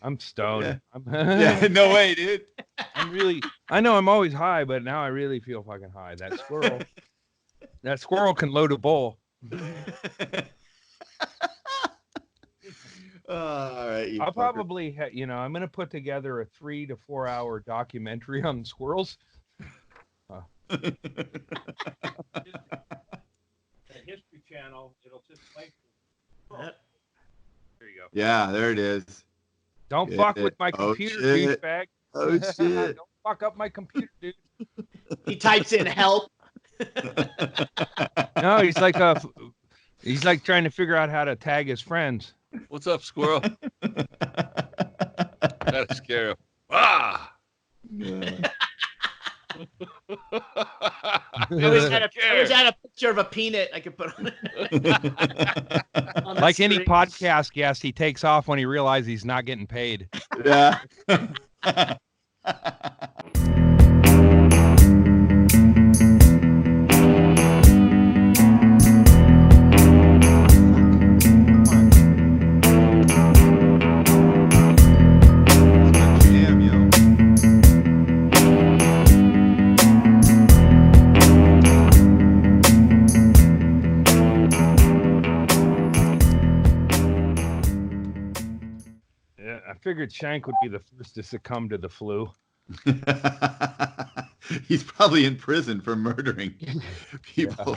I'm stoned. Yeah. Yeah, no way, dude. I know I'm always high, but now I really feel fucking high. That squirrel can load a bull. All right, you I'll fucker. probably, I'm going to put together a 3 to 4 hour documentary on squirrels. The History Channel, it'll just play. There you go. Yeah, there it is. Don't fuck with my computer, douchebag. Oh, shit. Don't fuck up my computer, dude. He types in help. No, he's like trying to figure out how to tag his friends. What's up, squirrel? Gotta scare him. Ah! Yeah. I always had a picture of a peanut I could put on on the Like any screen. podcast guest, he takes off when he realizes he's not getting paid. Yeah. Damn, yo. Yeah, I figured Shank would be the first to succumb to the flu. He's probably in prison for murdering people.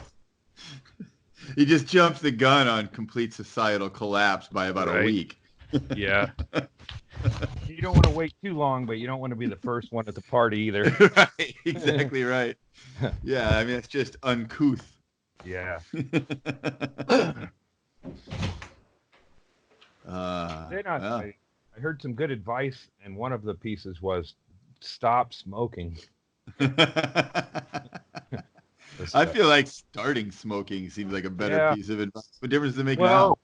He just jumps the gun on complete societal collapse by about a week. Yeah. You don't want to wait too long, but you don't want to be the first one at the party either. Right, exactly right. Yeah, I mean, it's just uncouth. Yeah. Well. I heard some good advice, and one of the pieces was stop smoking. I feel like starting smoking seems like a better piece of advice. What difference does it make now?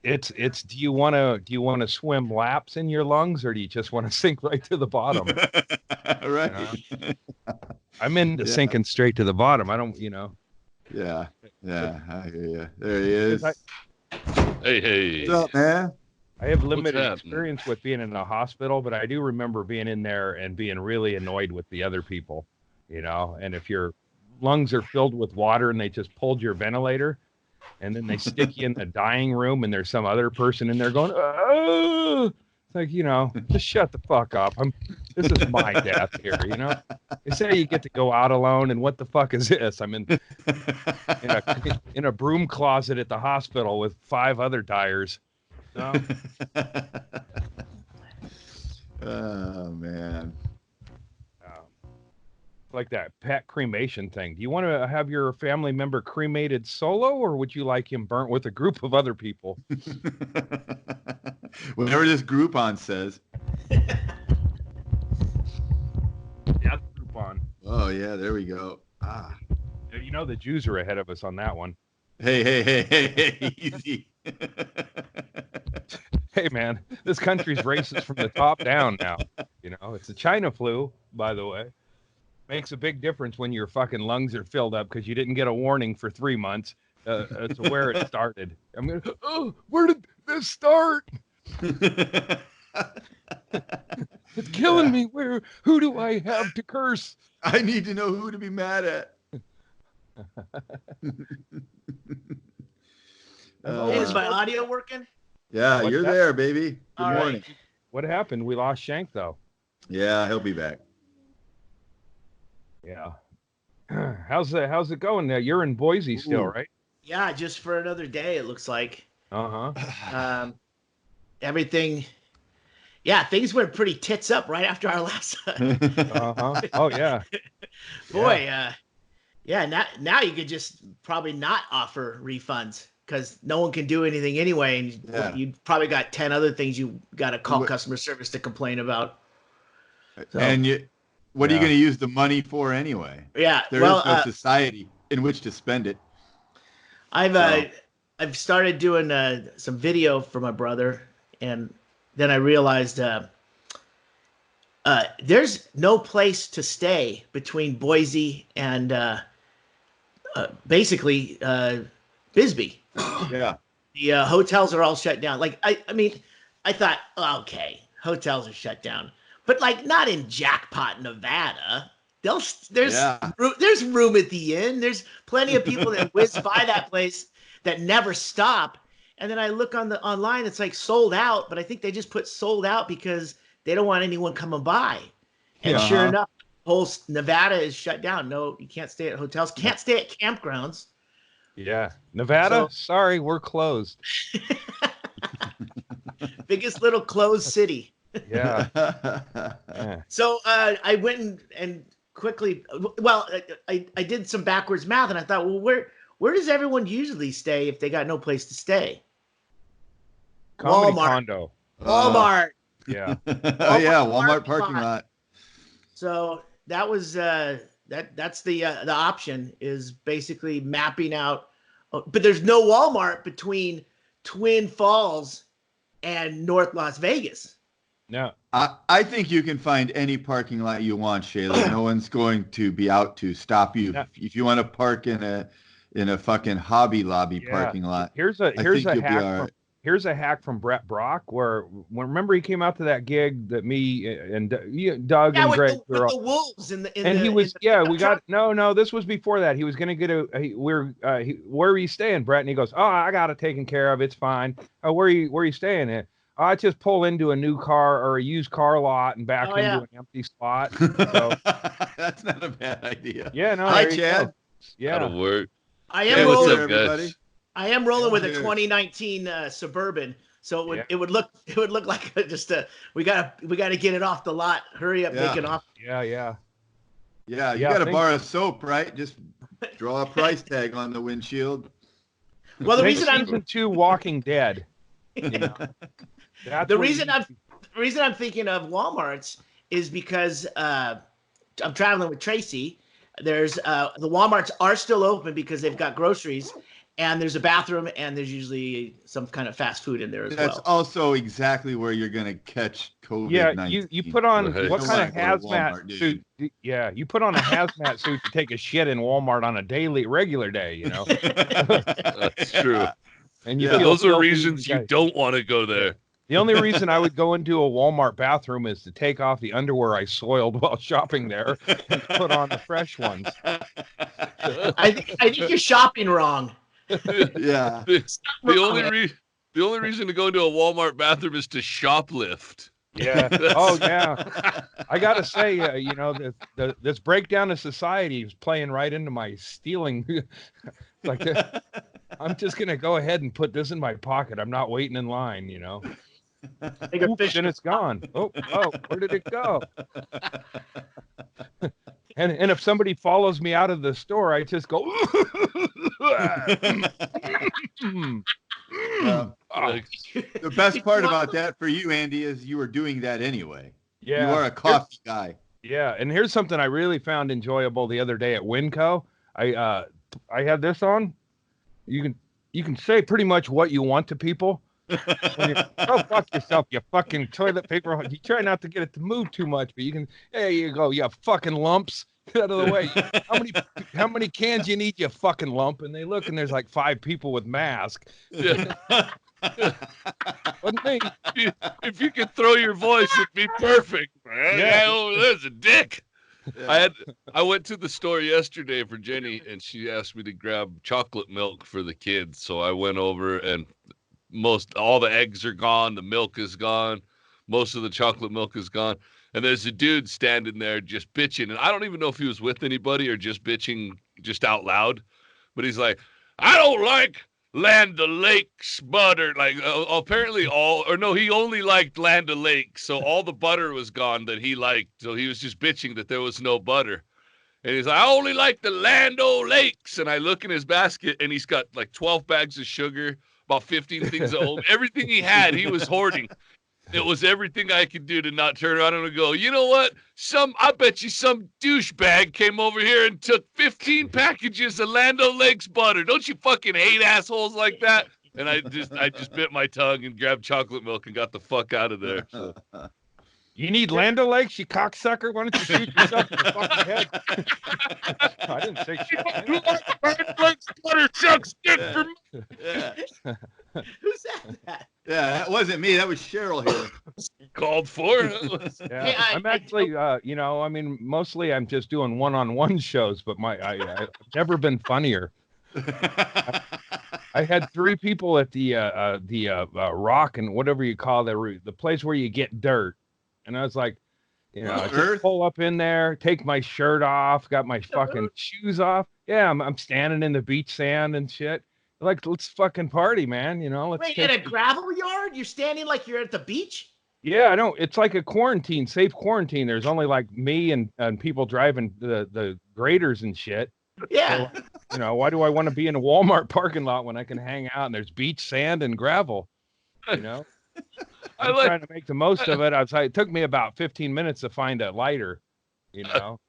It's do you want to swim laps in your lungs, or do you just want to sink right to the bottom? Right. I'm into sinking straight to the bottom. I don't, Yeah. I hear you. There he is. Hey. What's up, man? I have limited experience with being in a hospital, but I do remember being in there and being really annoyed with the other people, and if your lungs are filled with water and they just pulled your ventilator and then they stick you in the dying room and there's some other person in there going, oh, it's like, just shut the fuck up. This is my death here, They say you get to go out alone, and what the fuck is this? I'm in a broom closet at the hospital with 5 other dyers. No. Oh, man. Like that pet cremation thing. Do you want to have your family member cremated solo, or would you like him burnt with a group of other people? Whatever this Groupon says. Yeah, Groupon. Oh, yeah, there we go. The Jews are ahead of us on that one. Hey, easy. Hey, man, this country's racist from the top down now. It's the China flu, by the way. Makes a big difference when your fucking lungs are filled up because you didn't get a warning for 3 months to where it started. Where did this start? It's killing me. Who do I have to curse? I need to know who to be mad at. Is my audio working? Yeah, you're there, baby. Good morning. What happened? We lost Shank, though. Yeah, he'll be back. Yeah. How's it going now? You're in Boise still, right? Yeah, just for another day, it looks like. Everything. Yeah, things went pretty tits up right after our last. Oh yeah. Boy, now you could just probably not offer refunds because no one can do anything anyway, and you probably got 10 other things you got to call customer service to complain about. So. And what are you going to use the money for anyway? Yeah, There is no society in which to spend it. I've started doing some video for my brother, and then I realized there's no place to stay between Boise and basically Bisbee. Yeah. The hotels are all shut down. Like I mean, I thought, okay, hotels are shut down. But like not in Jackpot, Nevada. There's room at the inn. There's plenty of people that whiz by that place that never stop. And then I look online, it's like sold out, but I think they just put sold out because they don't want anyone coming by. And sure enough, whole Nevada is shut down. No, you can't stay at hotels, can't stay at campgrounds. Yeah. Nevada, sorry, we're closed. Biggest little closed city. Yeah. So I went and quickly, I did some backwards math, and I thought, well, where does everyone usually stay if they got no place to stay? Comedy Walmart. condo. Walmart. Yeah. Walmart parking lot. So that was that's the option, is basically mapping out, but there's no Walmart between Twin Falls and North Las Vegas. No. I think you can find any parking lot you want, Chaille. No one's going to be out to stop you. No. If you want to park in a fucking Hobby Lobby parking lot, Here's a hack from Brett Brock, remember he came out to that gig that me and Doug and Greg with the wolves this was before that. He was going to get where are you staying, Brett? And he goes, I got it taken care of. It's fine. Where are you staying at? I just pull into a new car or a used car lot and back into an empty spot. So that's not a bad idea. Yeah, no. Hi, Chad. Yeah, that'll work. I am rolling, what's up, everybody? I am rolling with a 2019 Suburban, so it would look like we gotta get it off the lot. Hurry up, make it off. Yeah. You got to borrow soap, right? Just draw a price tag on the windshield. Well, the reason season 2 Walking Dead. You know, the reason I'm thinking of Walmarts is because I'm traveling with Tracy. There's the Walmarts are still open because they've got groceries, and there's a bathroom, and there's usually some kind of fast food in there as well. That's also exactly where you're going to catch COVID-19. Yeah, you put on what kind of hazmat suit? Yeah, you put on a hazmat suit to take a shit in Walmart on a regular day, you know. That's true. And those are reasons you don't want to go there. The only reason I would go into a Walmart bathroom is to take off the underwear I soiled while shopping there and put on the fresh ones. I think you're shopping wrong. Yeah. The only reason to go into a Walmart bathroom is to shoplift. Yeah. Oh, yeah. I got to say, this breakdown of society is playing right into my stealing. Like, I'm just going to go ahead and put this in my pocket. I'm not waiting in line, you know. Oops, and it's gone. Oh, where did it go? And if somebody follows me out of the store, I just go. The best part about that for you, Andy, is you were doing that anyway. Yeah, you are a coffee guy. Yeah, and here's something I really found enjoyable the other day at Winco. I had this on. You can say pretty much what you want to people. Go fuck yourself, you fucking toilet paper. You try not to get it to move too much, but you can. There you go, you fucking lumps. Get out of the way. How many cans you need, you fucking lump? And they look, and there's like 5 people with masks. Yeah. Wasn't me. If you could throw your voice, it'd be perfect. Yeah, over there's a dick. Yeah. I went to the store yesterday for Jenny, and she asked me to grab chocolate milk for the kids. So I went over, and all the eggs are gone, the milk is gone, most of the chocolate milk is gone. And there's a dude standing there just bitching, and I don't even know if he was with anybody or just bitching just out loud. But he's like, I don't like Land O'Lakes butter. Like apparently he only liked Land O'Lakes, so all the butter was gone that he liked. So he was just bitching that there was no butter. And he's like, I only like the Land O'Lakes. And I look in his basket, and he's got like 12 bags of sugar, about 15 things at home. Everything he had, he was hoarding. It was everything I could do to not turn around and go, you know what? I bet you some douchebag came over here and took 15 packages of Land O'Lakes butter. Don't you fucking hate assholes like that? And I just bit my tongue and grabbed chocolate milk and got the fuck out of there. So. You need Land O'Lakes, you cocksucker? Why don't you shoot yourself in the fucking head? I didn't say shit. Butter sucks dick for me. Who said that? Yeah, that wasn't me. That was Cheryl here. called for. Yeah, Hey, I'm actually, mostly I'm just doing one-on-one shows, but I've never been funnier. I had 3 people at the rock and whatever you call the place where you get dirt, and I was like, I just pull up in there, take my shirt off, got my fucking shoes off. Yeah, I'm standing in the beach sand and shit. Like, let's fucking party, man. Let's Wait, in a gravel yard? You're standing like you're at the beach? Yeah, I know. It's like a quarantine, safe quarantine. There's only like me and people driving the graders and shit. Yeah. So, why do I want to be in a Walmart parking lot when I can hang out and there's beach, sand, and gravel? I'm trying to make the most of it. It took me about 15 minutes to find a lighter, So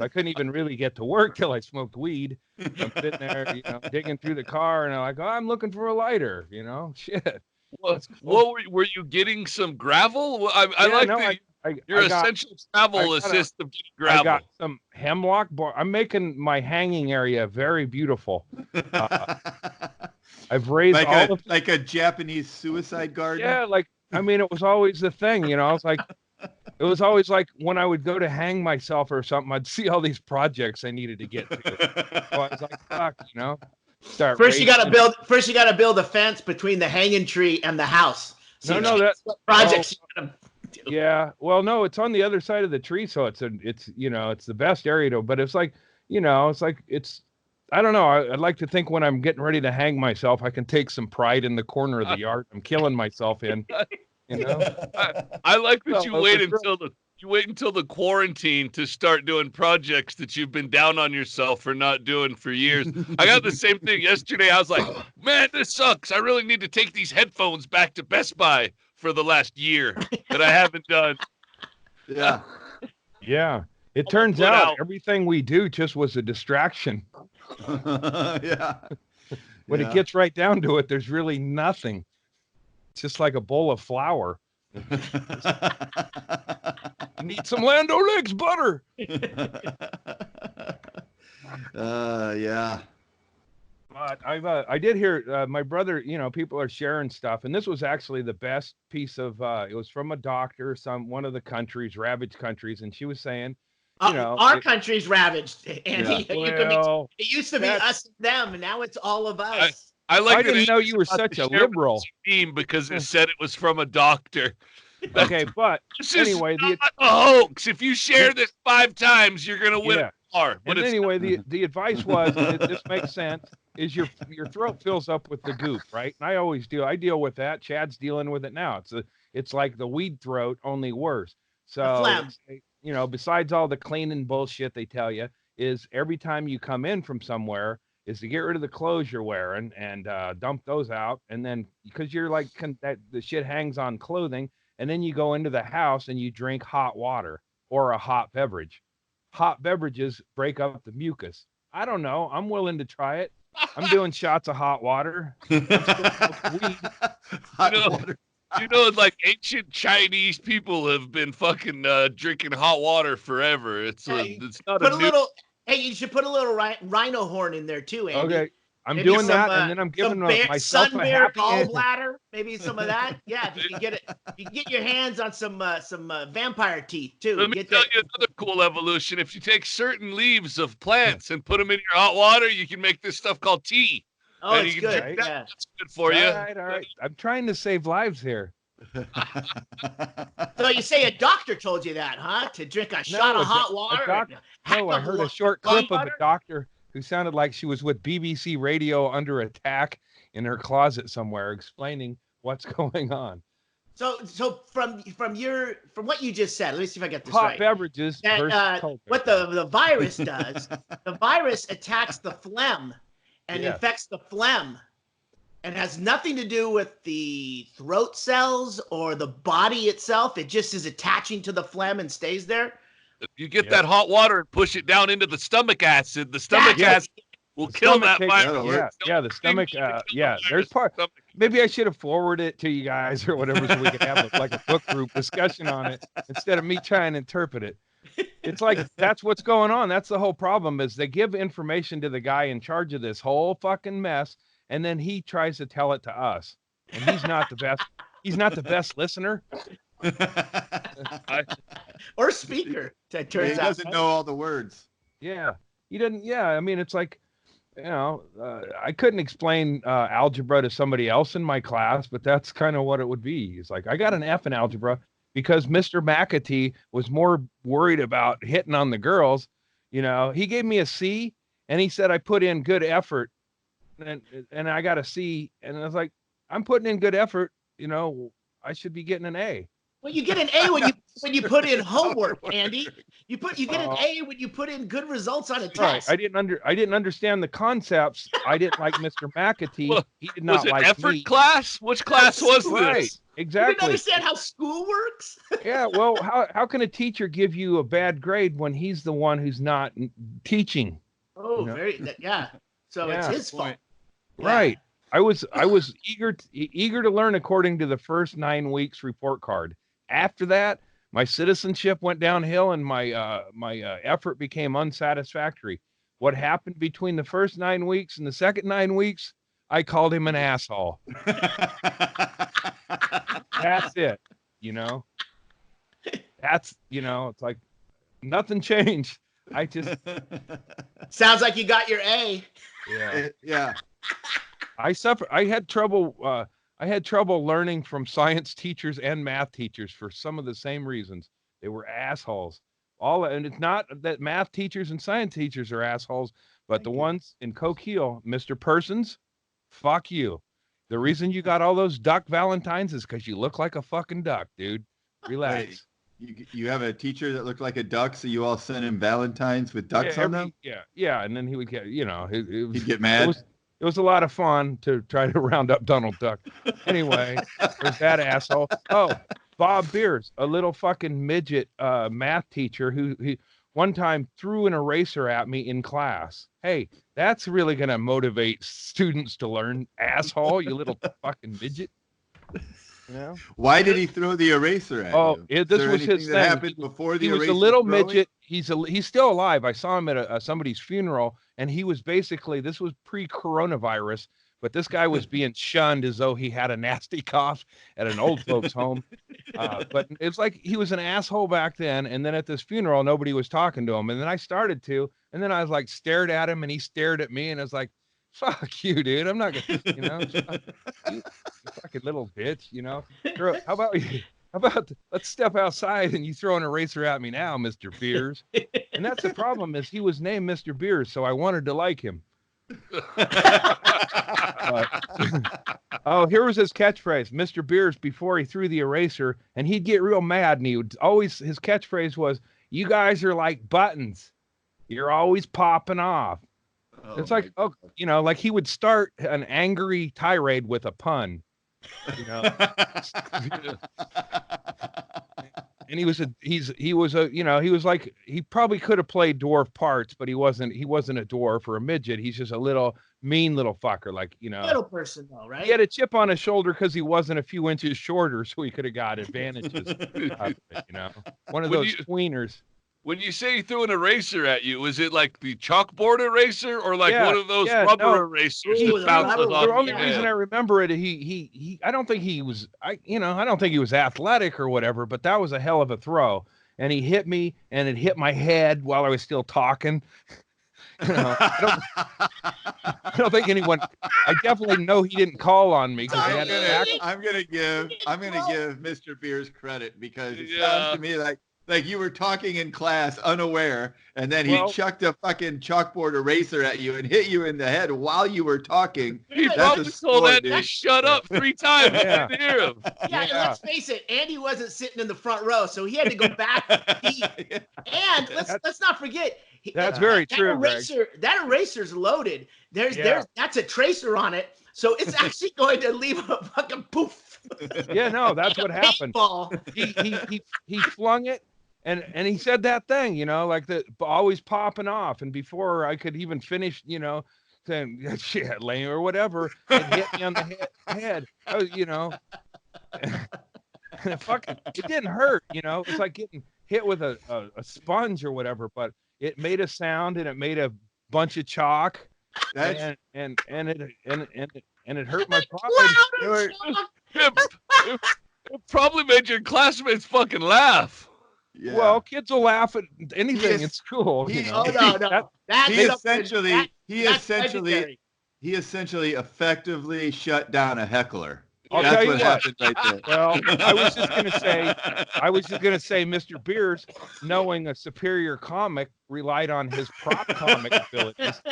I couldn't even really get to work till I smoked weed. I'm sitting there, digging through the car, and I'm like, I'm looking for a lighter, shit. Were you getting some gravel? Your essential travel assist of getting gravel. I got some hemlock bar. I'm making my hanging area very beautiful. I've raised like a Japanese suicide garden. Yeah, it was always the thing, it was always like when I would go to hang myself or something, I'd see all these projects I needed to get to. So I was like, fuck, First you gotta build a fence between the hanging tree and the house. So that's what projects you gotta do. Yeah. Well, no, it's on the other side of the tree, so it's the best area to, but it's like, I don't know. I'd like to think when I'm getting ready to hang myself, I can take some pride in the corner of the yard I'm killing myself in. I like that you wait until the quarantine to start doing projects that you've been down on yourself for not doing for years. I got the same thing yesterday. I was like, man, this sucks. I really need to take these headphones back to Best Buy for the last year that I haven't done. Yeah. Yeah. It turns out everything we do just was a distraction. Yeah. When it gets right down to it, there's really nothing. It's just like a bowl of flour. Need some Land O'Lakes butter. Yeah. But I did hear my brother, people are sharing stuff, and this was actually the best piece of it was from a doctor, one of the countries, ravaged countries, and she was saying, our country's ravaged, Andy. Yeah. It used to be us and them, and now it's all of us. I didn't know you were such a liberal. Because it said it was from a doctor. Okay, but anyway, a hoax. If you share this 5 times, you're gonna win a car. But anyway, the advice was, this makes sense, is your throat fills up with the goop, right? And I deal with that. Chad's dealing with it now. It's like the weed throat, only worse. So besides all the cleaning bullshit they tell you, is every time you come in from somewhere, is to get rid of the clothes you're wearing and dump those out, and then because you're like the shit hangs on clothing. And then you go into the house and you drink hot water or a hot beverage. Hot beverages break up the mucus. I don't know. I'm willing to try it. I'm doing shots of hot water. Water. Like ancient Chinese people have been fucking drinking hot water forever. It's not Hey, you should put a little rhino horn in there too, Andy. Okay. I'm doing that, and then I'm giving myself a happy gallbladder, maybe some of that. Yeah, if you can get it, you can get your hands on some vampire teeth too. Let me tell you another cool evolution. If you take certain leaves of plants and put them in your hot water, you can make this stuff called tea. Oh, and it's good. Yeah. That's good for you. All right. I'm trying to save lives here. So you say a doctor told you that, huh? To drink a shot of hot water? I heard a short clip of a doctor who sounded like she was with BBC Radio under attack in her closet somewhere, explaining what's going on. So from what you just said, let me see if I get this right. Hot beverages. What the virus does? The virus attacks the phlegm and infects the phlegm, and has nothing to do with the throat cells or the body itself. It just is attaching to the phlegm and stays there. If you get that hot water and push it down into the stomach acid, the stomach acid will kill that virus. Yeah, the stomach. There's part. Maybe I should have forwarded it to you guys or whatever, so we could have like a book group discussion on it instead of me trying to interpret it. It's like that's what's going on. That's the whole problem. Is they give information to the guy in charge of this whole fucking mess, and then he tries to tell it to us, and he's not the best. He's not the best listener. Or speaker. That turns He doesn't know all the words. Yeah, he didn't. Yeah, I mean, it's like, I couldn't explain algebra to somebody else in my class, but that's kind of what it would be. He's like, I got an F in algebra because Mr. McAtee was more worried about hitting on the girls. He gave me a C, and he said I put in good effort, and I got a C, and I was like, I'm putting in good effort. I should be getting an A. Well, you get an A when you put in homework, Andy. You get an A when you put in good results on a test. Right. I didn't understand the concepts. I didn't like Mr. McAtee. Well, he did not was it like effort me. class? Which class was this? Right. Exactly. You didn't understand how school works? Yeah. Well, how can a teacher give you a bad grade when he's the one who's not teaching? Oh, yeah. So it's his fault. Right. I was eager to learn according to the first 9 weeks report card. After that, my citizenship went downhill and my effort became unsatisfactory. What happened between the first 9 weeks and the second 9 weeks? I called him an asshole. That's it. That's, it's like nothing changed. I just. Sounds like you got your A. Yeah. Yeah. I had trouble learning from science teachers and math teachers for some of the same reasons. They were assholes. And it's not that math teachers and science teachers are assholes, but the ones in Coquille, Mr. Persons, fuck you. The reason you got all those duck Valentines is because you look like a fucking duck, dude. Relax. Wait, you have a teacher that looked like a duck, so you all sent him Valentines with ducks on them? Yeah, and then he would get, he'd get mad. It was a lot of fun to try to round up Donald Duck. Anyway, there's that asshole. Oh, Bob Beers, a little fucking midget math teacher who one time threw an eraser at me in class. Hey, that's really going to motivate students to learn, asshole, you little fucking midget. Why did he throw the eraser at you? This was his thing. That happened before the eraser. He was a little midget. He's still alive. I saw him at somebody's funeral, and he was basically, this was pre-coronavirus, but this guy was being shunned as though he had a nasty cough at an old folks home. But it's like he was an asshole back then, and then at this funeral, nobody was talking to him, and then I started to, and then I was like stared at him, and he stared at me, and I was like, fuck you, dude. I'm not gonna, you fucking little bitch, How about let's step outside and you throw an eraser at me now, Mr. Beers. And that's the problem, is he was named Mr. Beers, so I wanted to like him. Here was his catchphrase, Mr. Beers, before he threw the eraser, and he'd get real mad, and his catchphrase was, you guys are like buttons. You're always popping off. It's like, like he would start an angry tirade with a pun, and he was like, he probably could have played dwarf parts, but he wasn't a dwarf or a midget. He's just a little mean little fucker, like, little person though, right? He had a chip on his shoulder because he wasn't a few inches shorter, so he could have got advantages. One of those tweeners. When you say he threw an eraser at you, was it like the chalkboard eraser or like one of those rubber erasers that bounces off? The only reason I remember it, I don't think he was, I don't think he was athletic or whatever, but that was a hell of a throw. And he hit me, and it hit my head while I was still talking. I don't think anyone. I definitely know he didn't call on me. I'm gonna give Mr. Beers credit because it sounds to me like you were talking in class unaware, and then he chucked a fucking chalkboard eraser at you and hit you in the head while you were talking. He probably told that to shut up 3 times. I didn't hear him. Yeah, and let's face it, Andy wasn't sitting in the front row, so he had to go back. And let's not forget. That's very true. That eraser's loaded. That's a tracer on it, so it's actually going to leave a fucking poof. Yeah, no, that's what happened. He flung it. And he said that thing, like the always popping off. And before I could even finish, saying shit, lame or whatever, it hit me on the head. And it didn't hurt, It's like getting hit with a sponge or whatever, but it made a sound and it made a bunch of chalk. And it hurt my pride. It probably made your classmates fucking laugh. Yeah. Well, kids will laugh at anything in school. Oh no. He essentially effectively shut down a heckler. I'll That's tell you what happened right there. Well, I was just gonna say, Mr. Beers, knowing a superior comic, relied on his prop comic abilities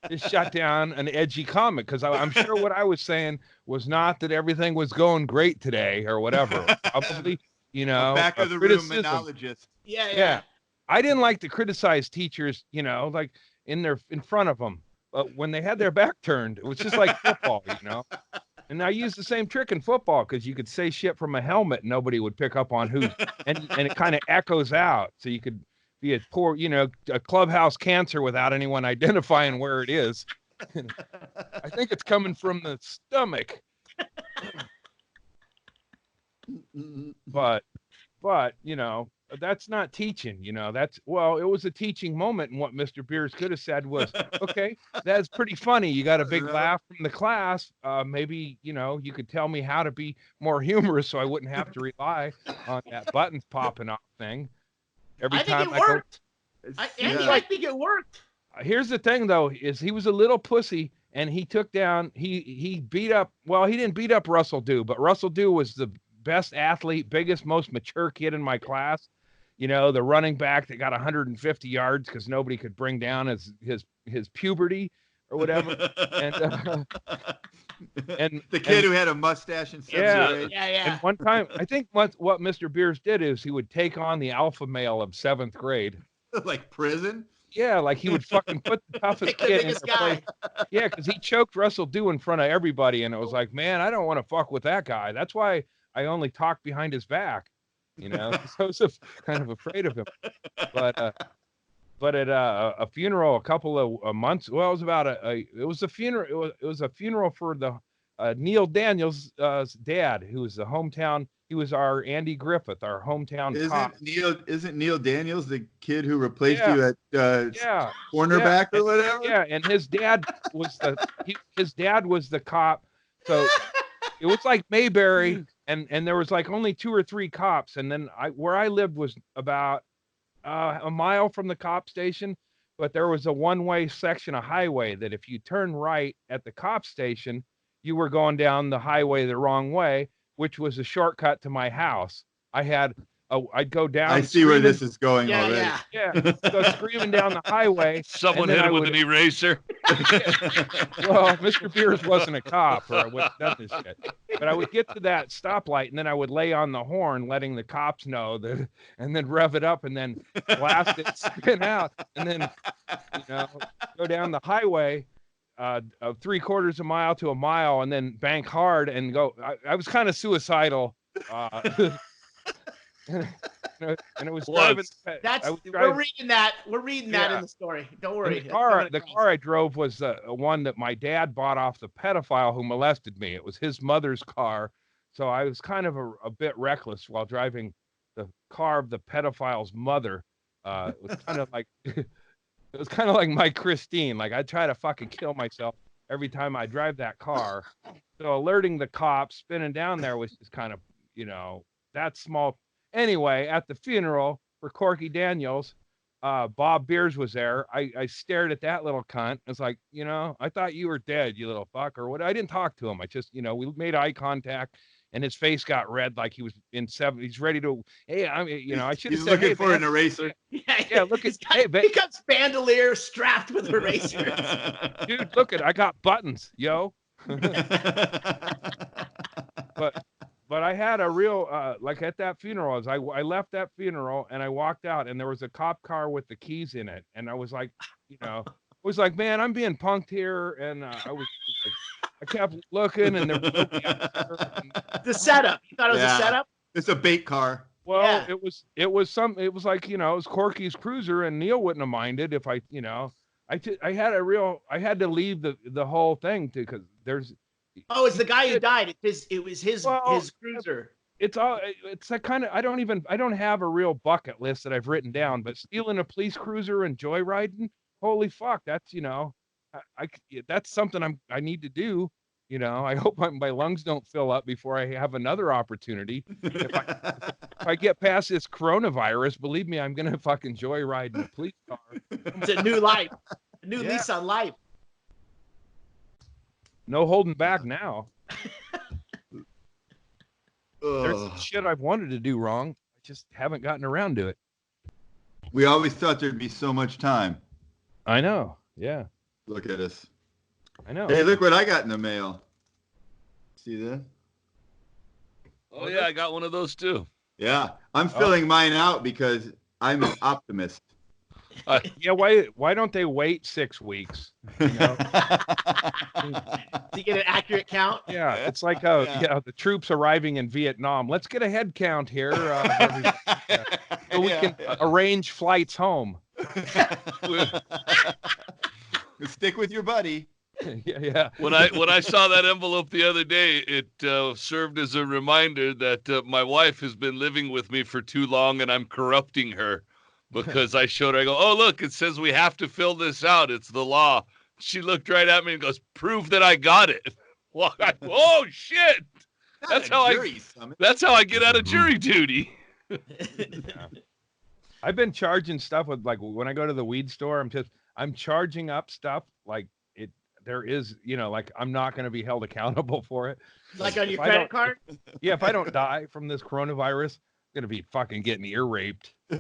to shut down an edgy comic. Because I'm sure what I was saying was not that everything was going great today or whatever. Probably, a back of the room monologist. Yeah. I didn't like to criticize teachers, like in front of them. But when they had their back turned, it was just like football, And I used the same trick in football because you could say shit from a helmet and nobody would pick up on who, and it kind of echoes out. So you could be a poor, a clubhouse cancer without anyone identifying where it is. I think it's coming from the stomach. But that's not teaching, it was a teaching moment. And what Mr. Beers could have said was, okay, that's pretty funny. You got a big laugh from the class. Maybe, you could tell me how to be more humorous so I wouldn't have to rely on that buttons popping off thing. I think it worked. I think it worked. Here's the thing, though, is he was a little pussy and he took down, he beat up, he didn't beat up Russell Dew, but Russell Dew was the best athlete, biggest, most mature kid in my class. The running back that got 150 yards because nobody could bring down his puberty or whatever. And the kid who had a mustache in 7th grade. Yeah. And one time, I think what Mr. Beers did is he would take on the alpha male of 7th grade. Like prison? Yeah, like he would fucking put the toughest kid in their place. Yeah, because he choked Russell Dew in front of everybody, and it was like, man, I don't want to fuck with that guy. That's why I only talk behind his back. So I was kind of afraid of him. But at a funeral a couple of months, it was about it was a funeral. It was a funeral for the Neil Daniels' dad, who was the hometown. He was our Andy Griffith, our hometown cop. Isn't Neil Daniels the kid who replaced you at cornerback or whatever? Yeah, and his dad was the cop. So it was like Mayberry. And there was like only 2 or 3 cops. And then where I lived was about a mile from the cop station, but there was a one-way section of highway that if you turn right at the cop station, you were going down the highway the wrong way, which was a shortcut to my house. I'd go down. I see where this is going already. Yeah. Go screaming down the highway. Someone hit him with an eraser. Well, Mr. Beers wasn't a cop, or I would have done this shit. But I would get to that stoplight, and then I would lay on the horn, letting the cops know that, and then rev it up, and then blast it, spin out, and then go down the highway of 3/4 mile to a mile, and then bank hard and go. I was kind of suicidal. And it was driving. We're reading that. We're reading that in the story. Don't worry. The car I drove was one that my dad bought off the pedophile who molested me. It was his mother's car, so I was kind of a bit reckless while driving the car of the pedophile's mother. It was kind of like my Christine. Like I'd try to fucking kill myself every time I drive that car. So alerting the cops, spinning down there was just kind of that small. Anyway, at the funeral for Corky Daniels, Bob Beers was there. I stared at that little cunt. It's like, I thought you were dead, you little fuck, or what. I didn't talk to him. I just, we made eye contact, and his face got red, like he was in 7. He's ready to. Hey, I should have said. He's looking for an eraser. Yeah, look at. He got bandolier strapped with erasers. Dude, look at. I got buttons, yo. But I had a real, like at that funeral, I left that funeral and I walked out and there was a cop car with the keys in it. And I was like, man, I'm being punked here. And I kept looking and there was nobody out there. The setup. You thought it was a setup? It's a bait car. Well, it was like, it was Corky's cruiser and Neil wouldn't have minded if I had to leave the whole thing because there's. Oh, it's the guy who died. It was his cruiser. It's a kind of I don't have a real bucket list that I've written down, but stealing a police cruiser and joyriding, holy fuck, that's that's something I need to do. You know, I hope my lungs don't fill up before I have another opportunity. If I get past this coronavirus, believe me, I'm going to fucking joyride in a police car. It's a new life, a new lease on life. No holding back now. There's some shit I've wanted to do wrong. I just haven't gotten around to it. We always thought there'd be so much time. I know. Yeah. Look at us. I know. Hey, look what I got in the mail. See this? Oh, yeah, I got one of those too. Yeah. I'm filling mine out because I'm an optimist. Yeah, why don't they wait 6 weeks? You know? To get an accurate count? Yeah, it's like the troops arriving in Vietnam. Let's get a head count here so we can arrange flights home. Stick with your buddy. Yeah. When I saw that envelope the other day, it served as a reminder that my wife has been living with me for too long and I'm corrupting her. Because I showed her, I go, oh, look, it says we have to fill this out. It's the law. She looked right at me and goes, prove that I got it. Well, oh, shit. That's how I get out of jury duty. Yeah. I've been charging stuff with, like, when I go to the weed store, I'm charging up stuff like there is, you know, like I'm not going to be held accountable for it. Like on your credit card? Yeah, if I don't die from this coronavirus, I'm going to be fucking getting ear raped. You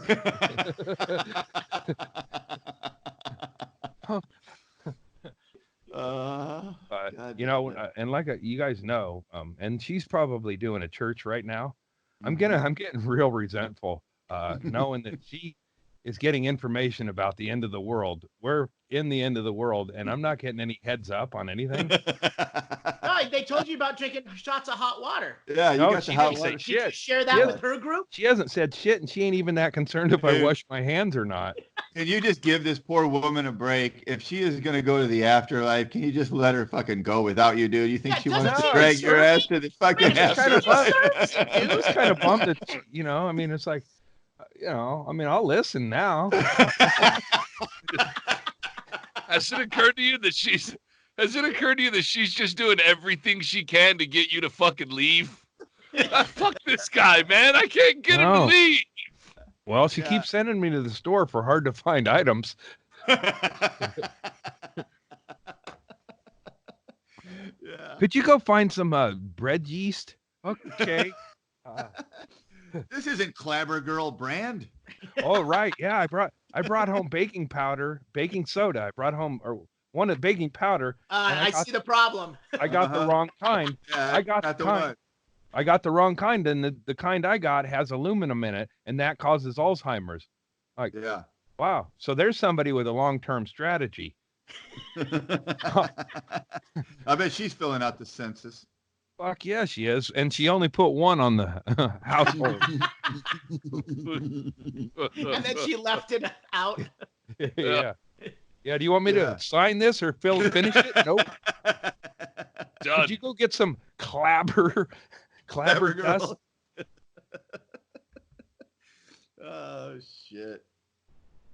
know, and like you guys know, and she's probably doing a church right now. I'm getting real resentful, knowing that she is getting information about the end of the world. We're in the end of the world, and I'm not getting any heads up on anything. No, they told you about drinking shots of hot water. Yeah, you got the hot water. Did you share that with her group? She hasn't said shit, and she ain't even that concerned if I wash my hands or not. Can you just give this poor woman a break? If she is going to go to the afterlife, can you just let her fucking go without you, dude? You think she wants to drag your ass to the fucking afterlife? I'm just kind of bummed that, you know, I mean, it's like, you know, I mean, I'll listen now. Has it occurred to you that she's just doing everything she can to get you to fucking leave? Fuck this guy, man. I can't get him to leave. Well, she keeps sending me to the store for hard to find items. Could you go find some bread yeast? Okay. This isn't Clabber Girl brand. Oh, right. Yeah, I brought home baking powder, baking soda. I brought home one of baking powder. I see the problem. I got the wrong kind. Yeah, I got the kind. I got the wrong kind, and the kind I got has aluminum in it, and that causes Alzheimer's. Like, yeah. Wow. So there's somebody with a long-term strategy. I bet she's filling out the census. Fuck yeah, she is. And she only put one on the household. And then she left it out. Yeah. Yeah, do you want me to sign this or finish it? Nope. Done. Did you go get some clabber dust? Oh, shit.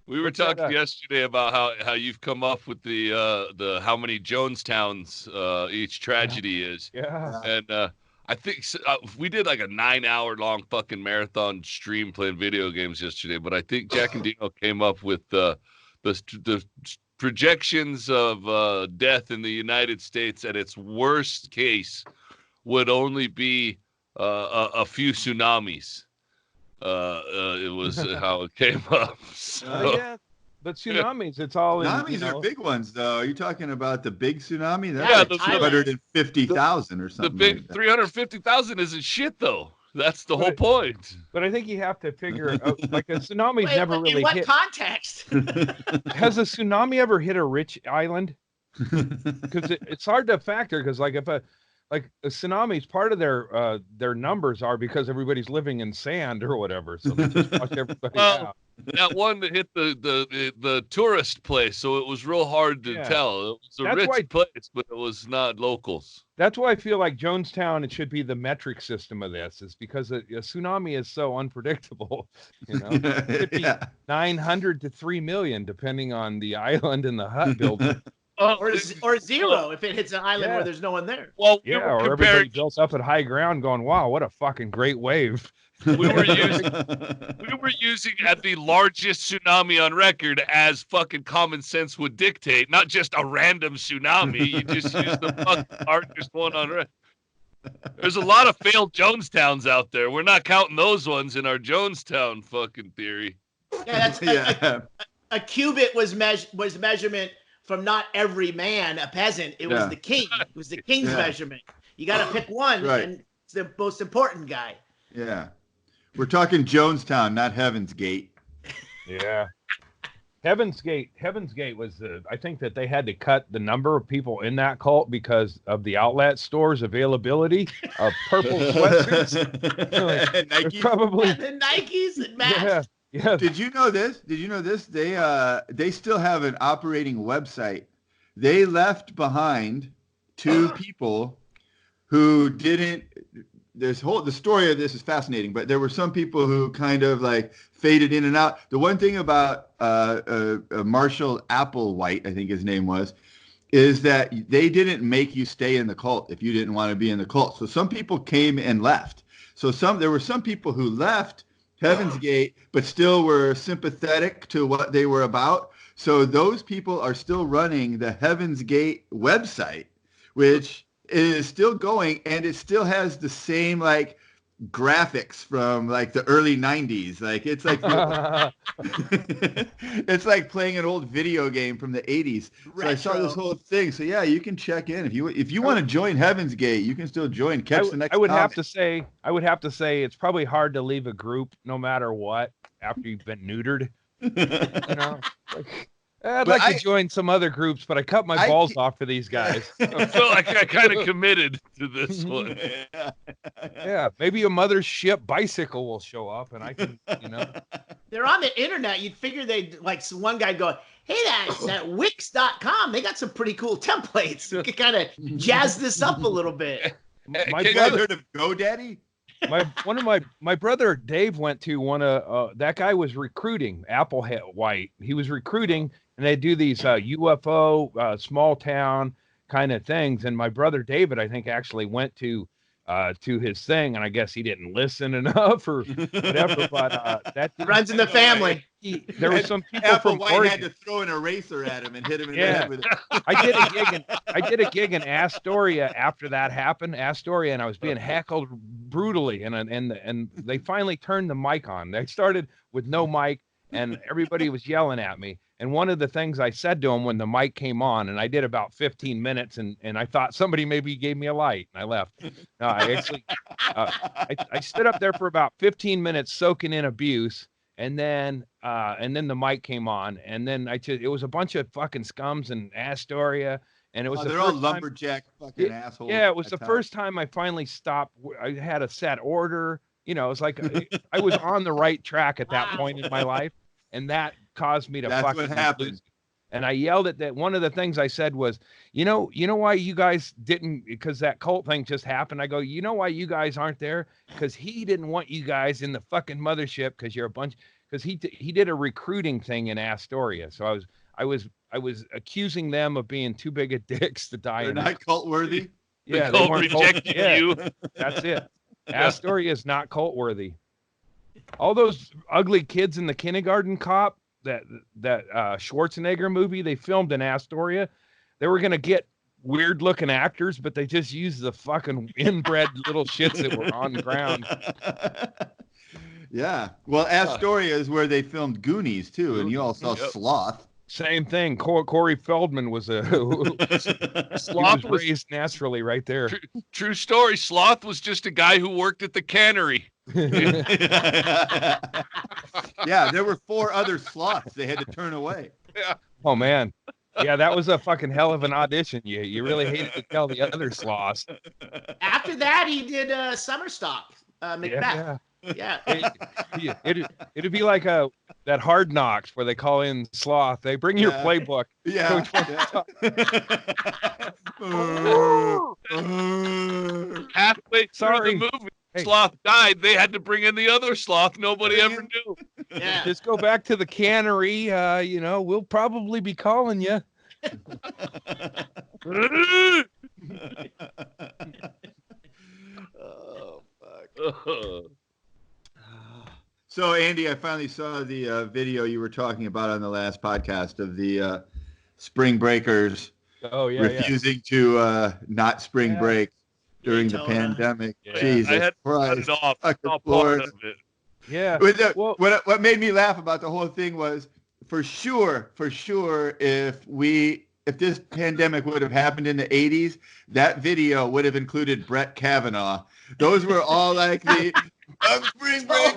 We were talking yesterday about how you've come up with the how many Jonestowns each tragedy is. Yeah. And I think we did like a 9-hour-long fucking marathon stream playing video games yesterday. But I think Jack and Dino came up with the projections of death in the United States at its worst case would only be a few tsunamis. It was how it came up. So. Yeah, but tsunamis, it's all tsunamis are big ones, though. Are you talking about the big tsunami? That's like 250,000 or something. The big 350,000 isn't shit, though. That's the whole point. But I think you have to figure out, like, a tsunami's never really hit. In what context? Has a tsunami ever hit a rich island? Because it's hard to factor. Because like if a tsunami's part of their numbers are because everybody's living in sand or whatever, so they just wash everybody out. That one that hit the tourist place, so it was real hard to tell. It was a rich place, but it was not locals. That's why I feel like Jonestown, it should be the metric system of this, is because a tsunami is so unpredictable. You know, it could be 900 to 3 million, depending on the island and the hut builder. or zero if it hits an island where there's no one there. Well, or everybody built up at high ground going, wow, what a fucking great wave. We were using at the largest tsunami on record as fucking common sense would dictate, not just a random tsunami. You just use the fucking largest one on record. There's a lot of failed Jonestowns out there. We're not counting those ones in our Jonestown fucking theory. Yeah, that's a cubit was measurement from not every man, a peasant. It was the king. It was the king's measurement. You got to pick one, and it's the most important guy. Yeah. We're talking Jonestown, not Heaven's Gate. Yeah. Heaven's Gate was, I think that they had to cut the number of people in that cult because of the outlet store's availability of purple sweatsuits. Nikes. Probably the Nikes and matched. Yeah. Did you know this? They still have an operating website. They left behind 2 people who didn't. The story of this is fascinating, but there were some people who kind of like faded in and out. The one thing about Marshall Applewhite, I think his name was, is that they didn't make you stay in the cult if you didn't want to be in the cult. So some people came and left. So there were some people who left Heaven's Gate, but still were sympathetic to what they were about. So those people are still running the Heaven's Gate website, which is still going, and it still has the same like graphics from like the early 90s. Like it's like it's like playing an old video game from the 80s. So I saw this whole thing. So yeah, you can check in if you want to join Heaven's Gate. You can still join. Catch the next. I would have to say it's probably hard to leave a group no matter what after you've been neutered. You know. I'd like to join some other groups, but I cut my balls off for these guys. I feel like I kind of committed to this one. Yeah, maybe a mothership bicycle will show up, and I can, They're on the internet. You'd figure they'd, like, one guy go, hey, that Wix.com, they got some pretty cool templates. You could kind of jazz this up a little bit. My brother heard of GoDaddy? My brother Dave went to one of that guy was recruiting Applewhite. He was recruiting, and they do these UFO small town kind of things. And my brother David, I think, actually went to his thing, and I guess he didn't listen enough or whatever. But that runs in the family. There were some people Applewhite from Oregon. had to throw an eraser at him and hit him in the head with it. I did a gig in Astoria after that happened, and I was being heckled brutally, and they finally turned the mic on. They started with no mic, and everybody was yelling at me. And one of the things I said to him when the mic came on, and I did about 15 minutes, and I thought somebody maybe gave me a light, and I left. No, I actually I stood up there for about 15 minutes soaking in abuse. And then the mic came on, and then it was a bunch of fucking scums in Astoria, and it was they're all lumberjack fucking assholes. Yeah, it was the first time I finally stopped. I had a set order. It was like I was on the right track at that point in my life, and that caused me to fucking what happened. lose. And I yelled at that. One of the things I said was, you know why you guys didn't, because that cult thing just happened. I go, you know why you guys aren't there? Because he didn't want you guys in the fucking mothership because you're a bunch. Because he did a recruiting thing in Astoria. So I was accusing them of being too big of dicks to die. They're not cult worthy. Yeah, they weren't rejecting you. That's it. Astoria is not cult worthy. All those ugly kids in the Kindergarten Cop, that Schwarzenegger movie they filmed in Astoria, they were gonna get weird looking actors, but they just used the fucking inbred little shits that were on the ground. Yeah. Well, Astoria is where they filmed Goonies too, and you all saw Sloth. Same thing. Corey Feldman was Sloth was raised naturally right there. True story. Sloth was just a guy who worked at the cannery. Yeah, there were 4 other sloths they had to turn away. Yeah. Oh man. Yeah, that was a fucking hell of an audition. You really hated to tell the other sloths. After that, he did Summer Stock, Macbeth. Yeah. It'd be like that Hard Knocks where they call in Sloth. They bring your playbook. Yeah. Halfway through the movie, Sloth died. They had to bring in the other sloth nobody ever knew. Yeah. Just go back to the cannery. We'll probably be calling you. Oh, fuck. So, Andy, I finally saw the video you were talking about on the last podcast of the spring breakers refusing to not spring break during the pandemic. Yeah. Jesus I had Christ. to cut it off. Part of it. Yeah. What made me laugh about the whole thing was, for sure, if this pandemic would have happened in the 80s, that video would have included Brett Kavanaugh. Those were all like the spring break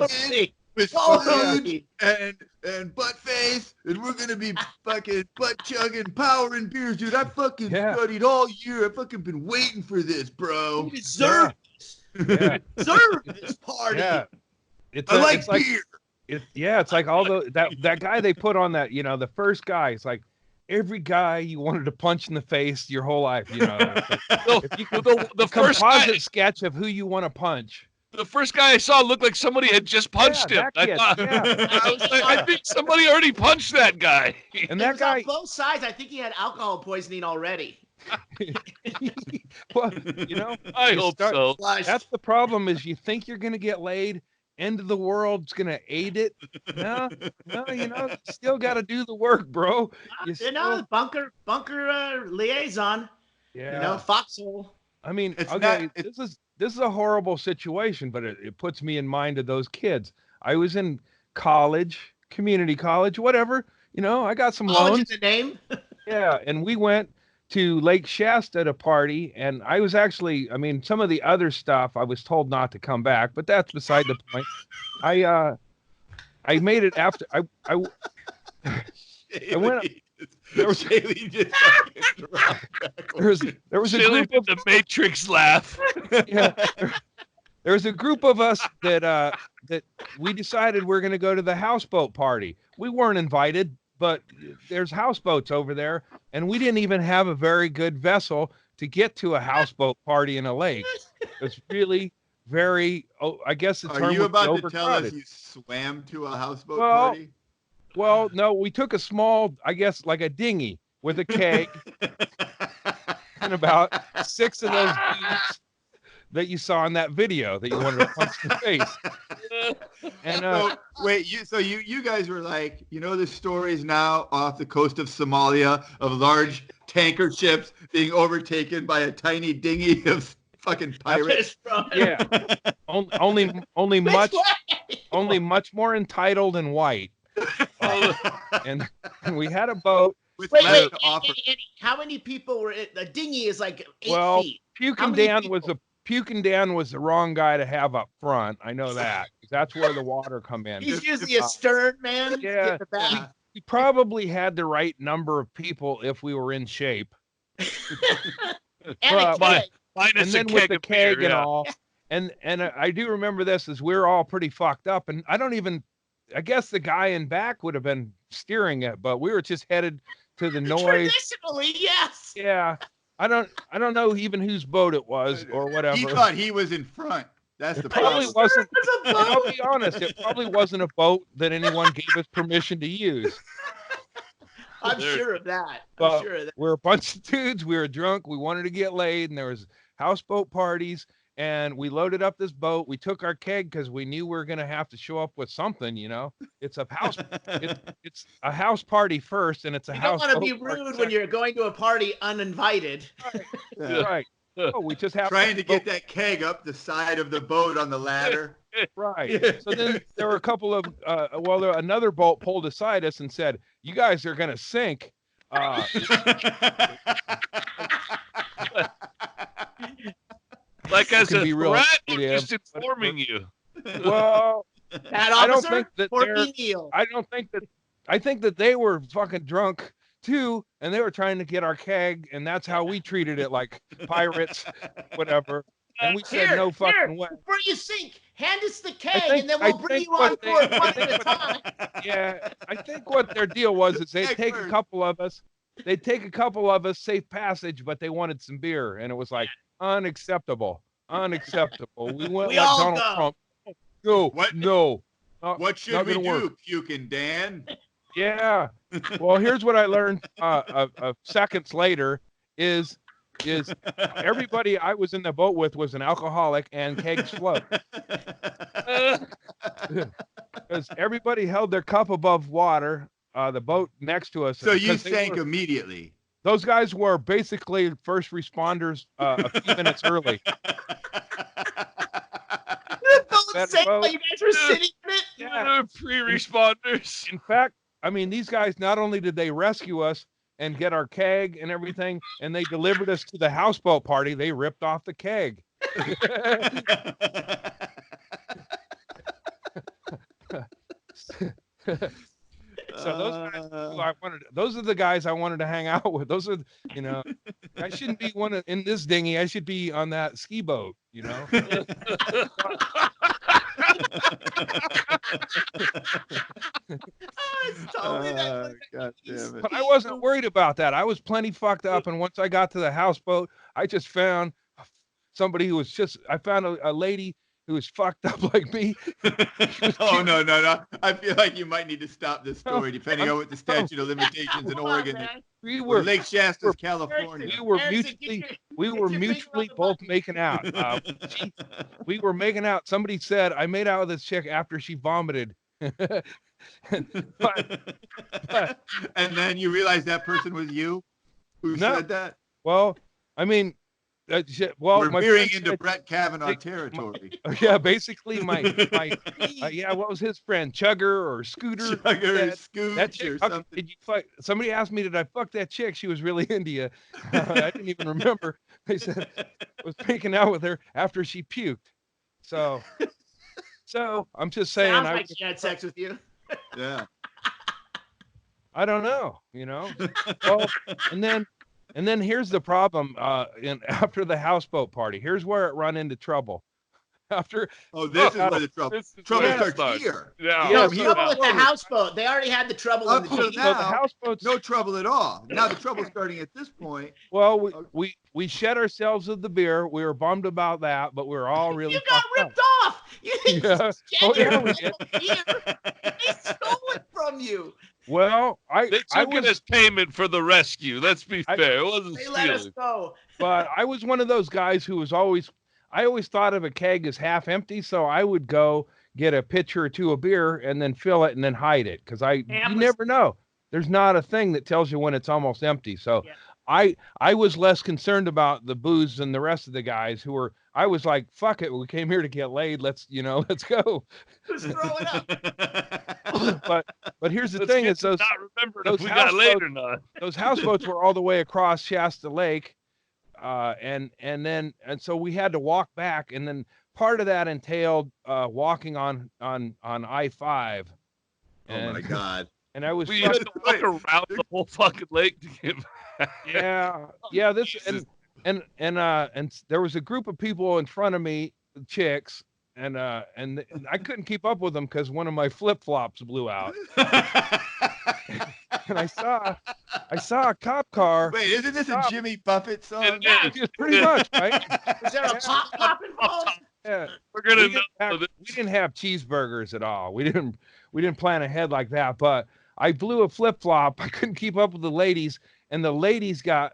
with food and butt face, and we're gonna be fucking butt chugging, powering beers, dude. I fucking studied all year. I fucking been waiting for this, bro. You deserve this. Yeah. Deserve this party. Yeah. I like beer. It's like all that guy they put on that, the first guy. It's like every guy you wanted to punch in the face your whole life, the first composite sketch of who you want to punch. The first guy I saw looked like somebody had just punched him. I think somebody already punched that guy. And that guy on both sides, I think he had alcohol poisoning already. Well, I hope so. That's the problem, is you think you're going to get laid. End of the world's going to aid it. No, you still got to do the work, bro. Bunker liaison. Yeah. Foxhole. I mean, this is a horrible situation, but it puts me in mind of those kids. I was in college, community college, whatever. I got some loans. Is the name? Yeah, and we went to Lake Shasta to party, and I was actually, some of the other stuff I was told not to come back, but that's beside the point. I made it after I went. There was a group of the Matrix laugh. Yeah, there was a group of us that we decided we're going to go to the houseboat party. We weren't invited, but there's houseboats over there, and we didn't even have a very good vessel to get to a houseboat party in a lake. It's really very. I guess the term. Are you about to tell us you swam to a houseboat party? Well, no, we took a small, I guess, like a dinghy with a keg and about 6 of those dudes that you saw in that video that you wanted to punch in the face. And you guys were like, the stories now off the coast of Somalia of large tanker ships being overtaken by a tiny dinghy of fucking pirates. Yeah, only much more entitled and white. And we had a boat. Wait, Andy, how many people were in the dinghy? Is like 8 feet. Puking Dan was the wrong guy to have up front. I know that. That's where the water come in. He's usually a stern man. Yeah. We probably had the right number of people if we were in shape. And then with the keg and all. And I do remember this, as we're all pretty fucked up, and I guess the guy in back would have been steering it, but we were just headed to the noise. Traditionally, yes. Yeah. I don't know even whose boat it was or whatever. He thought he was in front. That's the problem. Probably wasn't. I'll be honest, it probably wasn't a boat that anyone gave us permission to use. I'm sure of that. We're a bunch of dudes. We were drunk. We wanted to get laid, and there was houseboat parties. And we loaded up this boat. We took our keg because we knew we were going to have to show up with something, It's a house. it's a house party first, and it's a house. You don't want to be rude when you're going to a party uninvited. Right. Oh, we just have trying to get that keg up the side of the boat on the ladder. Right. So then there were a couple of another boat pulled aside us and said, "You guys are going to sink." Like as a threat, or just informing you? Well, I think that they were fucking drunk too, and they were trying to get our keg, and that's how we treated it, like pirates, whatever. And we said no fucking way. Before you sink, hand us the keg, and then we'll bring you on board one at a time. Yeah, I think what their deal was is they'd take a couple of us, safe passage, but they wanted some beer, and it was like, unacceptable. We went like Donald Trump. No. What should we do, Puking Dan? Yeah. Well, here's what I learned seconds later is everybody I was in the boat with was an alcoholic and kegs float. Because everybody held their cup above water, the boat next to us. So you sank immediately. Those guys were basically first responders a few minutes early. You guys were sitting in it? Yeah, pre-responders. In fact, I mean, these guys, not only did they rescue us and get our keg and everything, and they delivered us to the houseboat party, they ripped off the keg. So those are the guys I wanted to hang out with. Those are, I shouldn't be in this dinghy. I should be on that ski boat, God damn it. But I wasn't worried about that. I was plenty fucked up. And once I got to the houseboat, I just found somebody who was I found a lady who was fucked up like me. Oh, no. I feel like you might need to stop this story, depending on what the statute of limitations in Oregon is. We were Lake Shasta, California. We were mutually both making out. We were making out. Somebody said, I made out with this chick after she vomited. but, and then you realized that person was you who said that? Well, I mean, we're veering into Brett Kavanaugh territory. Yeah, basically my what was his friend, Chugger or Scooter? Scooch or something. Did you fuck? Somebody asked me, did I fuck that chick? She was really into you. I didn't even remember. They said I was making out with her after she puked. So I'm just saying. Sounds like she had sex with you. Yeah. I don't know. Well, and then here's the problem. After the houseboat party, here's where it run into trouble. This is where the trouble starts here. Yeah. No trouble with the houseboat. They already had the trouble in the now, the houseboat's no trouble at all. Now the trouble's starting at this point. Well, we shed ourselves of the beer. We were bummed about that, but we were all really. You got ripped off. We did. They stole it from you. Well, they took it as payment for the rescue. Let's be fair. It wasn't stealing. Let us go. But I was one of those guys who was always. I always thought of a keg as half empty, so I would go get a pitcher or two of beer and then fill it and then hide it because you never know. There's not a thing that tells you when it's almost empty. So I was less concerned about the booze than the rest of the guys who were. I was like, fuck it, we came here to get laid. Let's go. Who's throwing up? But here's the thing: is those not remember if we got laid or not. Those houseboats were all the way across Shasta Lake. And so we had to walk back, and then part of that entailed walking on I-5. Oh my God! And I was we had to walk around the whole fucking lake to get back. Yeah. This and there was a group of people in front of me, chicks, and I couldn't keep up with them because one of my flip-flops blew out. And I saw a cop car. Wait, isn't this a Jimmy Buffett song? Yeah, pretty much, right? Is there a pop involved? Yeah, we're gonna we didn't have cheeseburgers at all. We didn't plan ahead like that. But I blew a flip flop. I couldn't keep up with the ladies, and the ladies got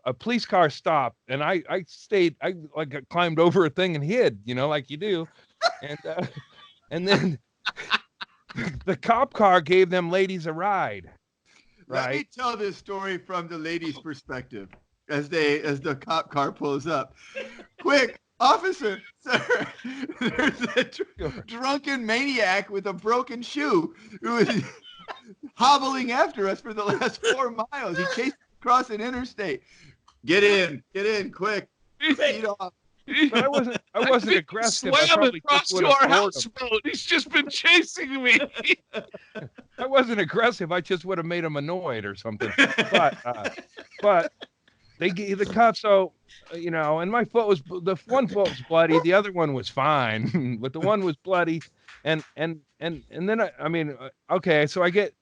a police car stopped, and I stayed. I climbed over a thing and hid, like you do, and then the cop car gave them ladies a ride. Right. Let me tell this story from the ladies' perspective as the cop car pulls up. Quick, officer, sir, there's a drunken maniac with a broken shoe who is hobbling after us for the last 4 miles. He chased across an interstate. Get in, quick. Feet off. But I wasn't aggressive. Swam across to our houseboat. He's just been chasing me. I wasn't aggressive. I just would have made him annoyed or something. But they gave the cuff. So, and my foot was, the one foot was bloody. The other one was fine, but the one was bloody. And then okay. So I get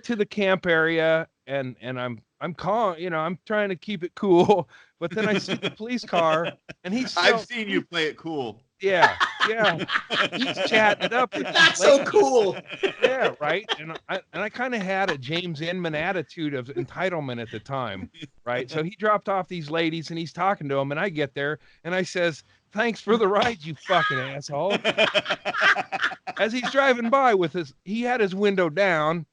to the camp area and I'm calm. I'm trying to keep it cool. But then I see the police car, and he's still, I've seen you play it cool. Yeah. He's chatting it up. That's so cool. Yeah, right. And I kind of had a James Inman attitude of entitlement at the time, right? So he dropped off these ladies, and he's talking to them, and I get there, and I says, "Thanks for the ride, you fucking asshole." As he's driving by he had his window down,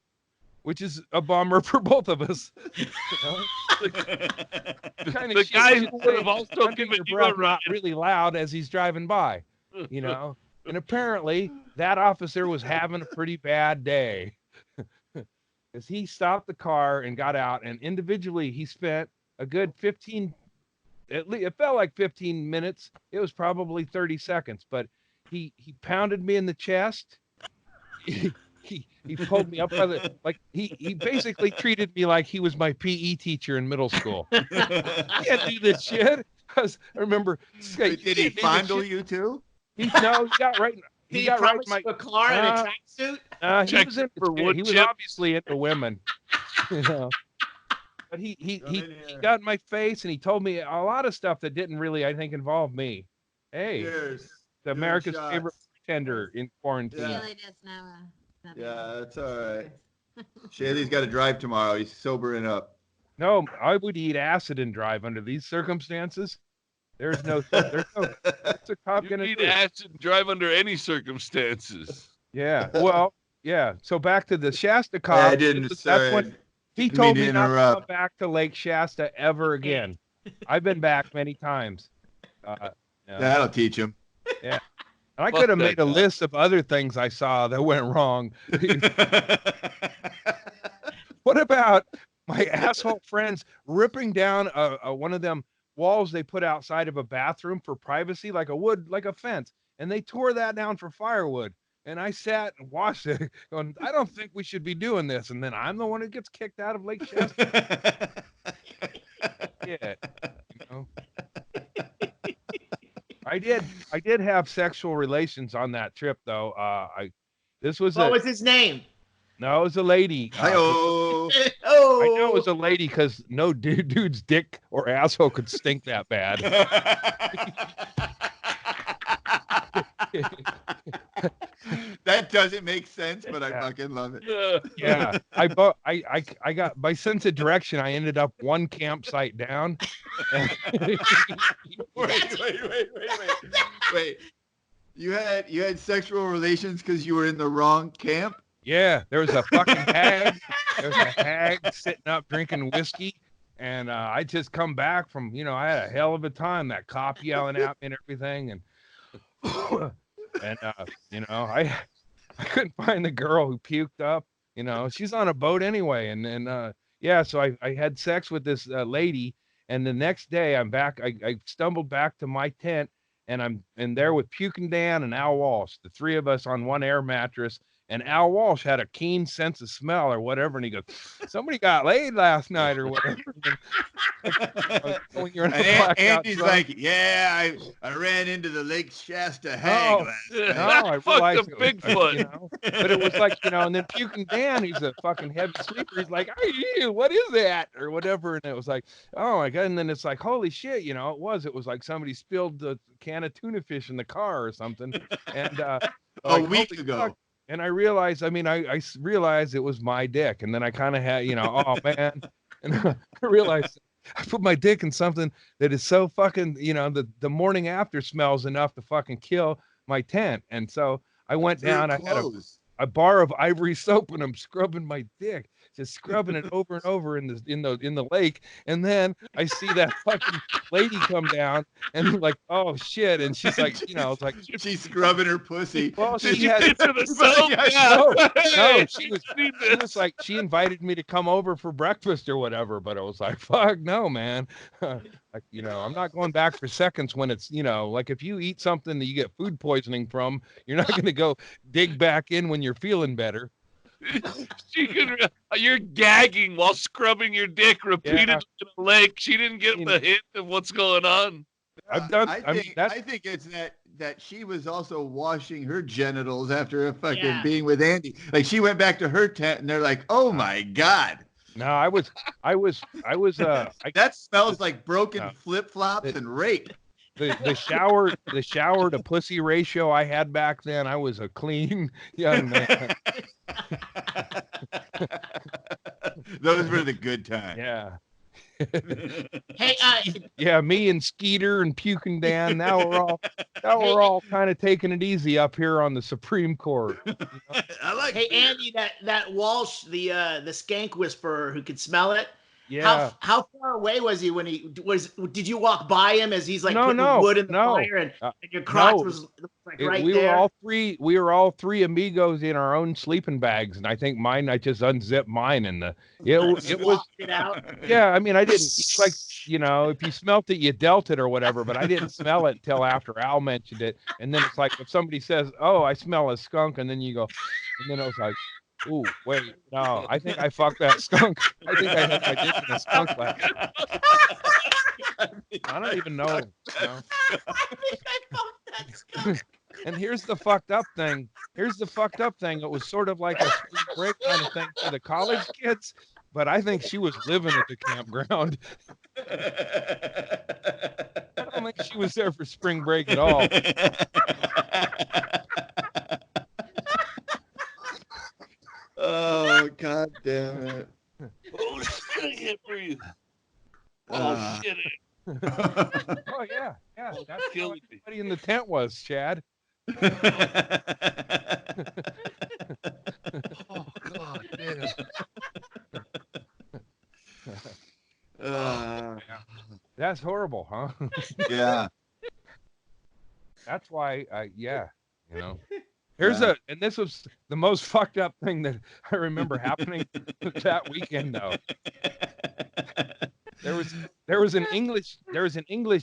which is a bummer for both of us. You know? The guy who would have also given you a ride, not really loud as he's driving by, you know. And apparently that officer was having a pretty bad day, because he stopped the car and got out, and individually he spent a good 15. At least it felt like 15 minutes. It was probably 30 seconds, but he pounded me in the chest. He pulled me up by the, like, he basically treated me like he was my PE teacher in middle school. I can't do this shit. I remember. Did he fondle you too? He got right. He got right in my car in a tracksuit. He was obviously into women. You know. But he got in my face, and he told me a lot of stuff that didn't really, I think, involve me. Hey, the America's favorite pretender in quarantine. Yeah, that's all right. Chaille's got to drive tomorrow. He's sobering up. No, I would eat acid and drive under these circumstances. There's no what's a cop gonna eat do? Acid and drive under any circumstances. Yeah. Well, yeah. So back to the Shasta cop. I didn't. That's when he told me not to come back to Lake Shasta ever again. I've been back many times. That'll teach him. Yeah. And I could have made a list of other things I saw that went wrong. What about my asshole friends ripping down one of them walls they put outside of a bathroom for privacy, like a fence, and they tore that down for firewood. And I sat and watched it, going, I don't think we should be doing this. And then I'm the one who gets kicked out of Lake Shasta. Yeah, you know. I did have sexual relations on that trip, though. What was his name? No, it was a lady. I know it was a lady because no dude's dick or asshole could stink that bad. That doesn't make sense, but I fucking love it. Yeah, I got my sense of direction. I ended up one campsite down. Wait. You had sexual relations because you were in the wrong camp? Yeah, there was a fucking hag. There was a hag sitting up drinking whiskey, and I just come back from, I had a hell of a time. That cop yelling at me and everything, and I couldn't find the girl who puked up. She's on a boat anyway, and so I had sex with this lady, and the next day I'm back. I stumbled back to my tent, and I'm in there with Puking Dan and Al Walsh, the three of us on one air mattress. And Al Walsh had a keen sense of smell or whatever. And he goes, somebody got laid last night or whatever. Andy's like, yeah, I ran into the Lake Shasta hag last night. No, I realized the Bigfoot. But it was like, and then Puking Dan, he's a fucking heavy sleeper. He's like, what is that? Or whatever. And it was like, oh my God. And then it's like, holy shit, it was like somebody spilled the can of tuna fish in the car or something. And a week ago. Fuck. And I realized, I realized it was my dick. And then I kind of had, oh man. And I realized I put my dick in something that is so fucking, the morning after smells enough to fucking kill my tent. And so I went down, I had a bar of ivory soap and I'm scrubbing my dick, just scrubbing it over and over in the lake. And then I see that fucking lady come down and like, oh shit. And she's like, it's like she's scrubbing her pussy. Well, she had no, she was like, she invited me to come over for breakfast or whatever, but I was like, fuck no, man. Like, I'm not going back for seconds when it's, like if you eat something that you get food poisoning from, you're not going to go dig back in when you're feeling better. You're gagging while scrubbing your dick repeatedly in a lake. She didn't get the hint of what's going on. I think it's that she was also washing her genitals after being with Andy. Like she went back to her tent and they're like, oh my God. No, I was. That smells like broken flip-flops and rape. The shower to pussy ratio I had back then, I was a clean young man. Those were the good times. Yeah. Hey, yeah, me and Skeeter and Puke and Dan. Now we're all kind of taking it easy up here on the Supreme Court. You know? I like. Hey, Andy, that Walsh, the Skunk Whisperer who could smell it. Yeah. How far away was he when he was? Did you walk by him as he's like putting wood in the fire and your crotch was like right we there? We were all three amigos in our own sleeping bags, and I think mine. I just unzipped mine, and it was. It out. Yeah, I mean, I didn't. It's like, you know, if you smelt it, you dealt it or whatever. But I didn't smell it until after Al mentioned it, and then it's like if somebody says, "Oh, I smell a skunk," and then you go, and then I was like. Ooh, wait, no, I think I fucked that skunk. I think I had my dick in a skunk last night. I don't even know. You know? I think I fucked that skunk. And here's the fucked up thing. It was sort of like a spring break kind of thing for the college kids, but I think she was living at the campground. I don't think she was there for spring break at all. Oh, God damn it. Oh, shit, I can't breathe. Oh, shit. Oh, yeah. That's how everybody in the tent was, Chad. Oh, God damn. That's horrible, huh? Yeah. That's why, you know. And this was the most fucked up thing that I remember happening that weekend, though. There was an English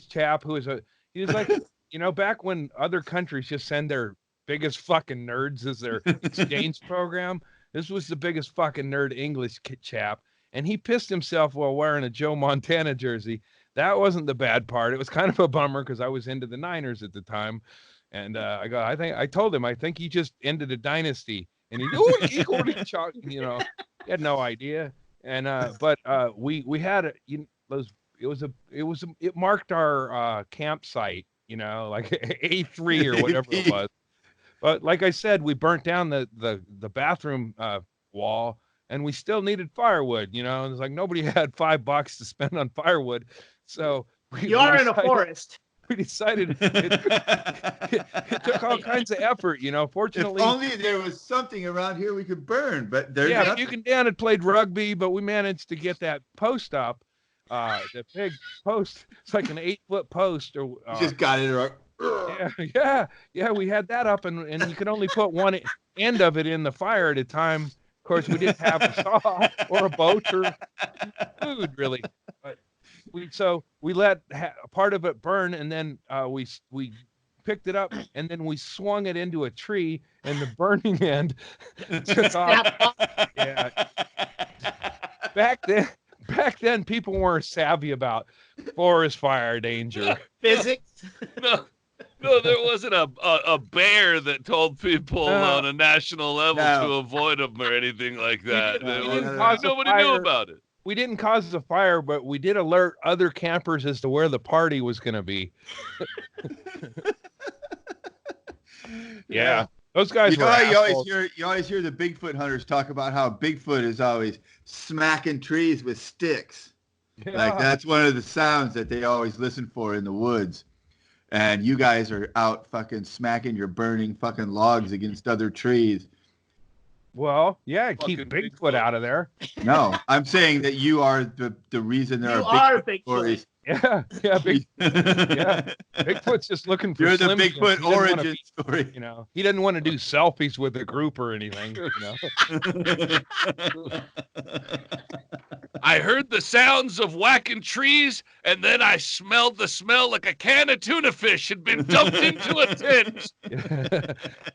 chap he was like, you know, back when other countries just send their biggest fucking nerds as their exchange program. This was the biggest fucking nerd English chap, and he pissed himself while wearing a Joe Montana jersey. That wasn't the bad part. It was kind of a bummer because I was into the Niners at the time. And I told him, I think he just ended a dynasty, and he you know, he had no idea. And but we had it marked our campsite, you know, like A3 or whatever it was. But like I said, we burnt down the bathroom wall, and we still needed firewood, you know. And it's like nobody had $5 to spend on firewood, so you are in a forest. We decided it took all kinds of effort, you know. Fortunately, if only there was something around here we could burn, but there's nothing. Puke and Dan had played rugby, but we managed to get that post up, the big post. It's like an 8-foot post, or you just got it right. Yeah. We had that up, and you could only put one end of it in the fire at a time. Of course, we didn't have a saw or a boat or food really, but. We let part of it burn, and then we picked it up, and then we swung it into a tree, and the burning end took off. Yeah. Back then, people weren't savvy about forest fire danger. Physics. No, there wasn't a bear that told people on a national level to avoid them or anything like that. Nobody knew about it. We didn't cause the fire, but we did alert other campers as to where the party was going to be. Yeah. Those guys you always hear the Bigfoot hunters talk about how Bigfoot is always smacking trees with sticks. Yeah. Like that's one of the sounds that they always listen for in the woods. And you guys are out fucking smacking your burning fucking logs against other trees. Well, yeah, keep Bigfoot out of there. No, I'm saying that you are the reason there are Bigfoot stories. Yeah, Bigfoot's just looking for. You're the Bigfoot origin story. You know, he doesn't want to do selfies with a group or anything. You know. I heard the sounds of whacking trees, and then I smelled the smell like a can of tuna fish had been dumped into a tent.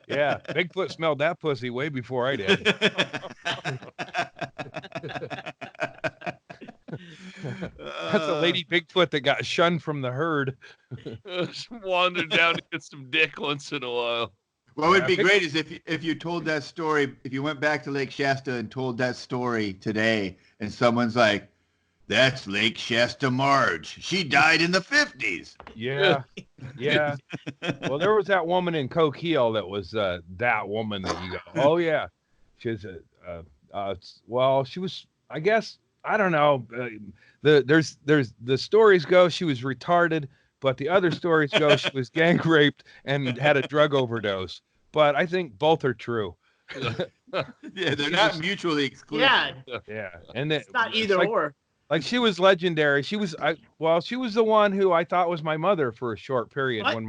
Yeah, Bigfoot smelled that pussy way before I did. That's a lady Bigfoot that got shunned from the herd. Just wandered down to get some dick once in a while. What would be great is if you told that story, if you went back to Lake Shasta and told that story today, and someone's like, "That's Lake Shasta Marge. She died in the 50s." Yeah, yeah. Well, there was that woman in Coquille that was that woman that you go, oh yeah, she was well, she was, I guess, I don't know. There's the stories go she was retarded, but the other stories go she was gang raped and had a drug overdose. But I think both are true. Yeah, they're not mutually exclusive. Yeah, and it's not either or. Like she was legendary. She was she was the one who I thought was my mother for a short period. What? When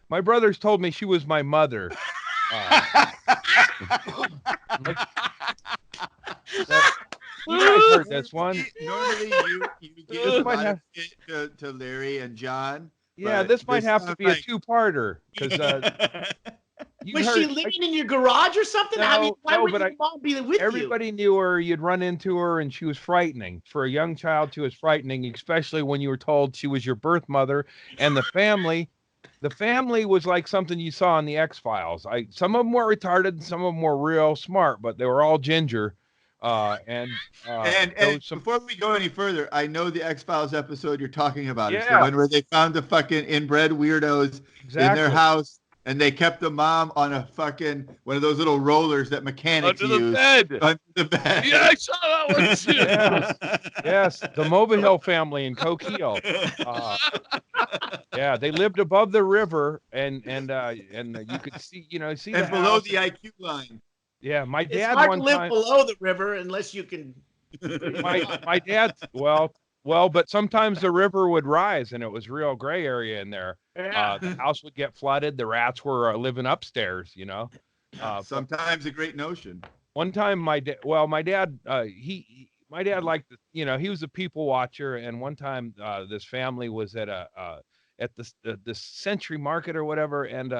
my brothers told me she was my mother. You guys heard this one. Normally you give a lot of it to Larry and John. Yeah, this might have to be a two-parter because was she living in your garage or something? No, I mean, why would your mom be with everybody knew her. You'd run into her, and she was frightening. For a young child, she was frightening, especially when you were told she was your birth mother. And the family was like something you saw in the X-Files. Some of them were retarded, and some of them were real smart, but they were all ginger. And before we go any further, I know the X-Files episode you're talking about. It's the one where they found the fucking inbred weirdos in their house. And they kept the mom on a fucking one of those little rollers that mechanics use. Under the bed. Yeah, I saw that one too. Yes, the Mobile family in Coquille. Yeah, they lived above the river, and you could see, see. And below the IQ line. Yeah, my dad. It's hard to live below the river unless you can. My dad. Well, but sometimes the river would rise, and it was real gray area in there. Yeah. The house would get flooded. The rats were living upstairs, Sometimes a great notion. One time, my dad liked, he was a people watcher, and one time this family was at the Century Market or whatever, and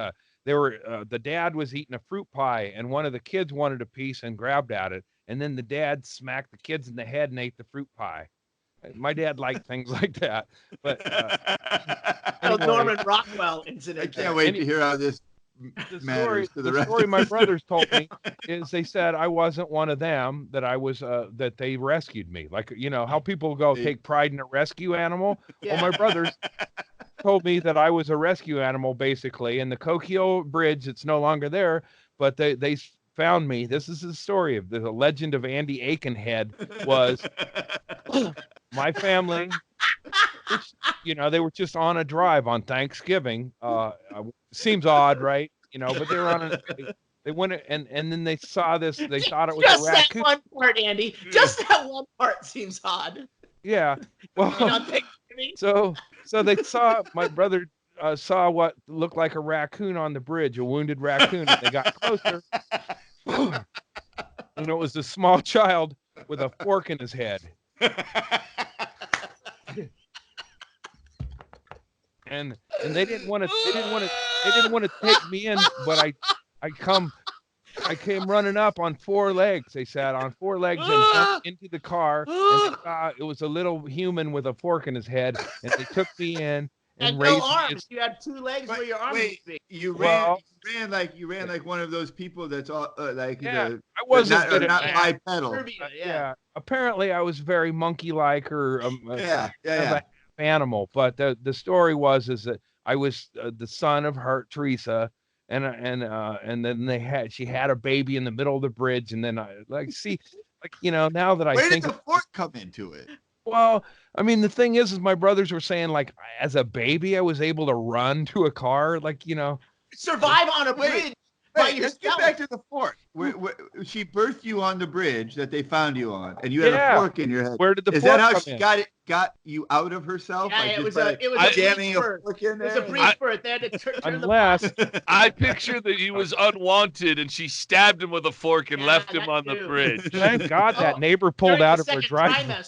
the dad was eating a fruit pie, and one of the kids wanted a piece and grabbed at it, and then the dad smacked the kids in the head and ate the fruit pie. My dad liked things like that, but anyway, Norman Rockwell incident. I can't wait to hear how this matters to the rest. The story my brothers told me is they said I wasn't one of them, that I was that they rescued me. Like how people go take pride in a rescue animal. Yeah. Well, my brothers told me that I was a rescue animal basically, and the Coquille Bridge, it's no longer there, but they found me. This is the story of the legend of Andy Aikenhead was. My family, they were just on a drive on Thanksgiving. Seems odd, right? But they were on they went and then they saw this. They thought it was just a raccoon. That one part, Andy. Just that one part seems odd. Yeah. Well, so they saw my brother saw what looked like a raccoon on the bridge, a wounded raccoon, and they got closer. And it was a small child with a fork in his head. And they didn't want to take me in, but I came running up on four legs. They sat on four legs and jumped into the car, and it was a little human with a fork in his head, and they took me in and raised no arms. You had two legs where your arms would be. You ran like one of those people that's all like I wasn't not bipedal. Yeah. Apparently I was very monkey-like or animal, but the story was that I was the son of her Teresa, and then she had a baby in the middle of the bridge, and then now that I think, where did the fork come into it? Well, I mean, the thing is my brothers were saying, like, as a baby, I was able to run to a car, like, survive on a bridge. Let's get back to the fork. She birthed you on the bridge that they found you on, and you had a fork in your head. Where did the fork come in? Is that how she got you out of herself? Yeah, it was a jamming a fork in there. It was a breech birth. They had to turn the I picture that he was unwanted, and she stabbed him with a fork and left him on the bridge. Thank God that neighbor pulled out of her driveway.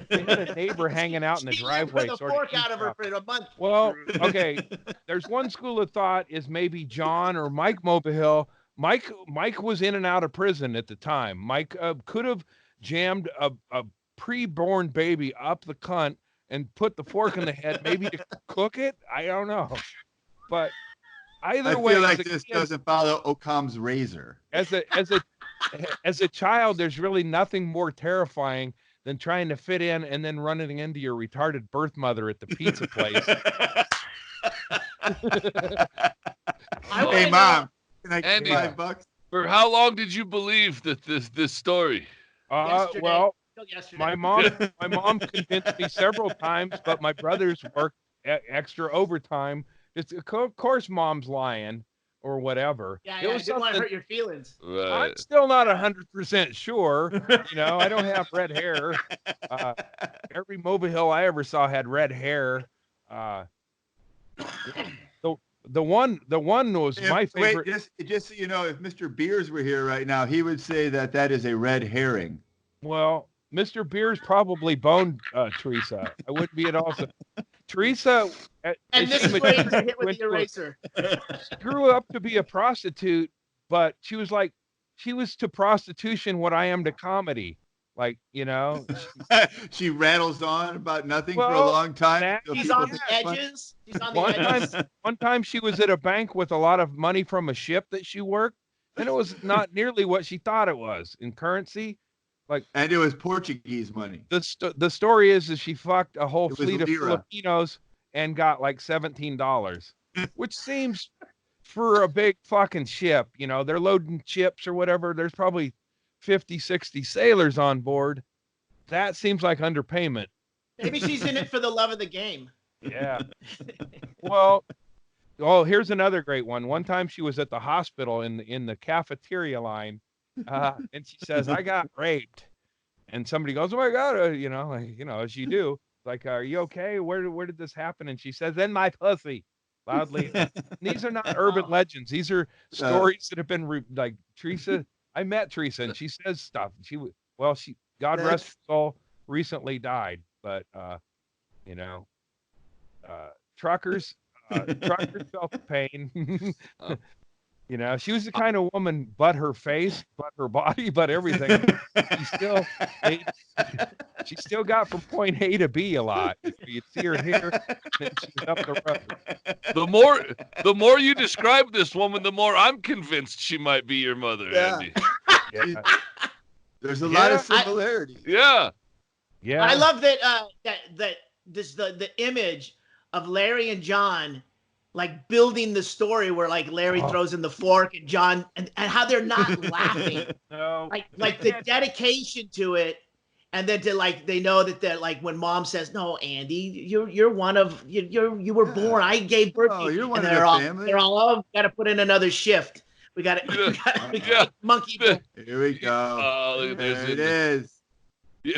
They had a neighbor hanging out in the driveway. The fork out of her for a month. Well, okay. There's one school of thought is maybe John or Mike Mobile. Mike was in and out of prison at the time. Mike could have jammed a pre-born baby up the cunt and put the fork in the head, maybe to cook it. I don't know, but Either I way, feel like this doesn't follow Occam's razor. As a child, there's really nothing more terrifying than trying to fit in and then running into your retarded birth mother at the pizza place. Hey, Mom, can I get $5? For how long did you believe that this story? Well, my mom convinced me several times, but my brothers worked extra overtime. Of course, Mom's lying or whatever. Yeah, I didn't want to hurt your feelings. Right. I'm still not 100% sure. I don't have red hair. Every Mobile I ever saw had red hair. The one was my favorite. Wait, just so you know, if Mr. Beers were here right now, he would say that is a red herring. Well, Mr. Beers probably boned Teresa. I wouldn't be at all. Teresa, and this is where you hit with the eraser. She grew up to be a prostitute, but she was to prostitution what I am to comedy. She rattles on about nothing for a long time. She's on the edges. She's on the edges. One time she was at a bank with a lot of money from a ship that she worked, and it was not nearly what she thought it was in currency. And it was Portuguese money. The story is that she fucked a whole fleet of Filipinos and got like $17, which seems for a big fucking ship. They're loading chips or whatever. There's probably 50, 60 sailors on board. That seems like underpayment. Maybe she's in it for the love of the game. Yeah. Here's another great one. One time she was at the hospital in the cafeteria line. And she says, I got raped. And somebody goes, oh my God, as you do. Like, are you okay? Where did this happen? And she says, in my pussy, loudly. These are not urban legends. These are stories that have been Teresa. I met Teresa, and she says stuff. God rest her soul, recently died. But, truckers felt the pain. She was the kind of woman, but her face, but her body, but everything. She still got from point A to B a lot. You'd see her here, then she's up the road. The more you describe this woman, the more I'm convinced she might be your mother, Andy. Yeah. There's a lot of similarities. Yeah. I love that the image of Larry and John building the story where Larry throws in the fork and John and how they're not laughing. No. The dedication to it, and then to they know that they're when Mom says, no, Andy, you're one of you were born. I gave birth to you. You're one of the family. They're all gotta put in another shift. We gotta monkey. Here we go. There it is.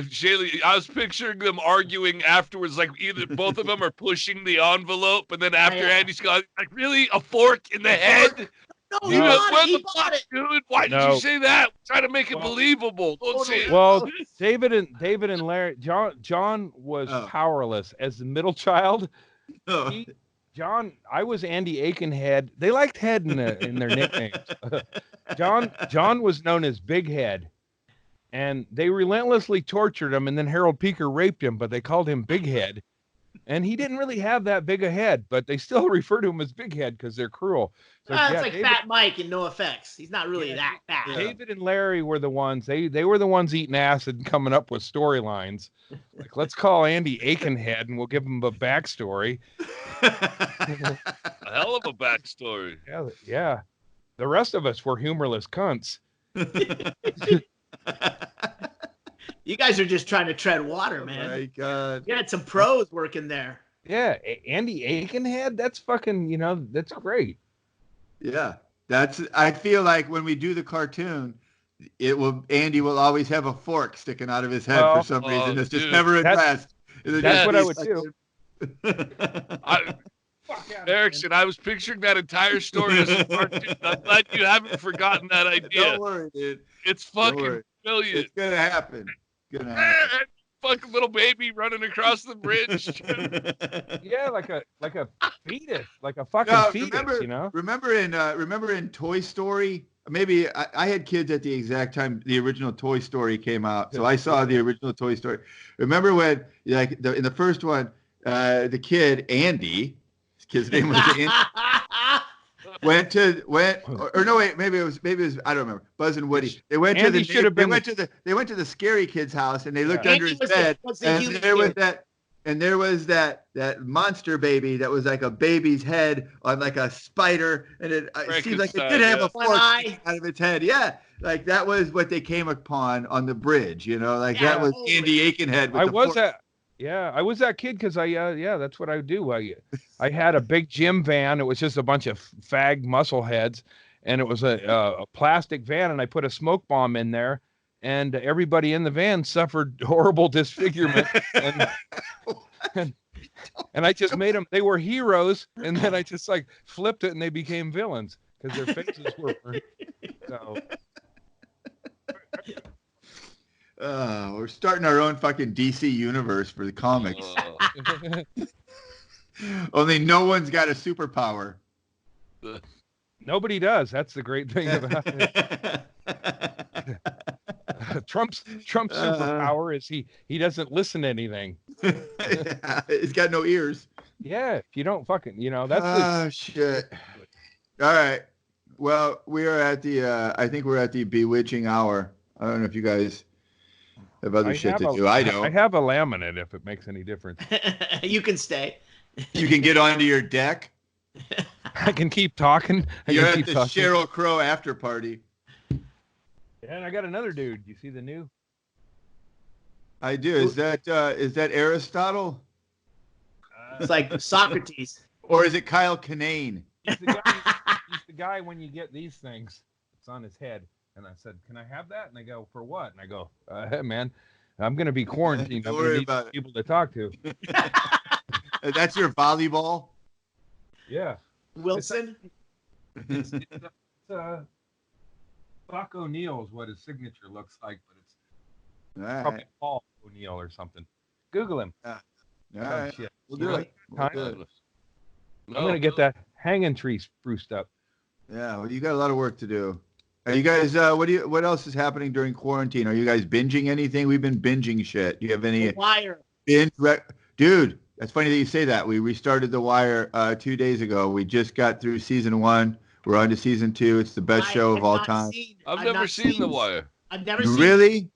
Chaille, I was picturing them arguing afterwards, either both of them are pushing the envelope, and then after Andy's gone, really, a fork in the head? No, he bought it. Dude, why did you say that? Try to make it believable. Don't say it. Well, David and Larry, John was powerless as the middle child. I was Andy Aikenhead. They liked head in their nicknames. John was known as Big Head. And they relentlessly tortured him, and then Harold Peaker raped him, but they called him Big Head. And he didn't really have that big a head, but they still refer to him as Big Head because they're cruel. So, it's like David, Fat Mike in No Effects. He's not really that bad. David and Larry were the ones, they were the ones eating acid and coming up with storylines. Let's call Andy Aikenhead, and we'll give him a backstory. A hell of a backstory. Yeah. The rest of us were humorless cunts. You guys are just trying to tread water, man. Oh my God. You had some pros working there. Yeah, Andy Aikenhead, that's fucking, that's great. Yeah. I feel like when we do the cartoon, Andy will always have a fork sticking out of his head for some reason. It's just never addressed. That's what I would do. Erickson, I was picturing that entire story as a cartoon. I'm glad you haven't forgotten that idea. Don't worry, dude. It's fucking brilliant. It's gonna happen. Fucking little baby running across the bridge. Yeah, like a fetus, like a fucking fetus. Remember in Toy Story? Maybe I had kids at the exact time the original Toy Story came out, so I saw the original Toy Story. Remember when, in the first one, the kid Andy. His name was Andy. no wait, maybe it was I don't remember. Buzz and Woody. They went to the scary kid's house and they looked under his bed and there was that monster baby that was like a baby's head on like a spider, and it seemed like it did have a fork out of its head. Yeah, like that was what they came upon on the bridge. That was Andy Aikenhead. I was that kid because that's what I do. I had a big gym van. It was just a bunch of fag muscle heads, and it was a plastic van, and I put a smoke bomb in there. And everybody in the van suffered horrible disfigurement. And I just made them, they were heroes. And then I just like flipped it and they became villains because their faces were burned. So. We're starting our own fucking DC universe for the comics. Only no one's got a superpower. Nobody does. That's the great thing about it. Trump's superpower is he doesn't listen to anything. He's got no ears. Yeah, if you don't fucking, that's shit. All right. Well, we are at the I think we're at the bewitching hour. I don't know if you guys have other shit to do. I don't. I have a laminate if it makes any difference. You can stay. You can get onto your deck. I can keep talking. You're at the Sheryl Crow after party. And I got another dude. You see the new? I do. Is that Aristotle? It's like Socrates. Or is it Kyle Kinane? He's the guy when you get these things. It's on his head. And I said, "Can I have that?" And they go, "For what?" And I go, "Hey, man, I'm going to be quarantined. I'm going to need people to talk to." That's your volleyball? Yeah. Wilson? It's Buck O'Neill is what his signature looks like, but it's probably Paul O'Neill or something. Google him. All right. Shit. We'll do it. I'm going to get that hanging tree spruced up. Yeah, well, you got a lot of work to do. Are you guys, what else is happening during quarantine? Are you guys binging anything? We've been binging shit. Do you have any? The Wire. Dude, that's funny that you say that. We restarted The Wire 2 days ago. We just got through season 1. We're on to season 2. It's the best show of all time. I've never seen The Wire. I've never seen. Really?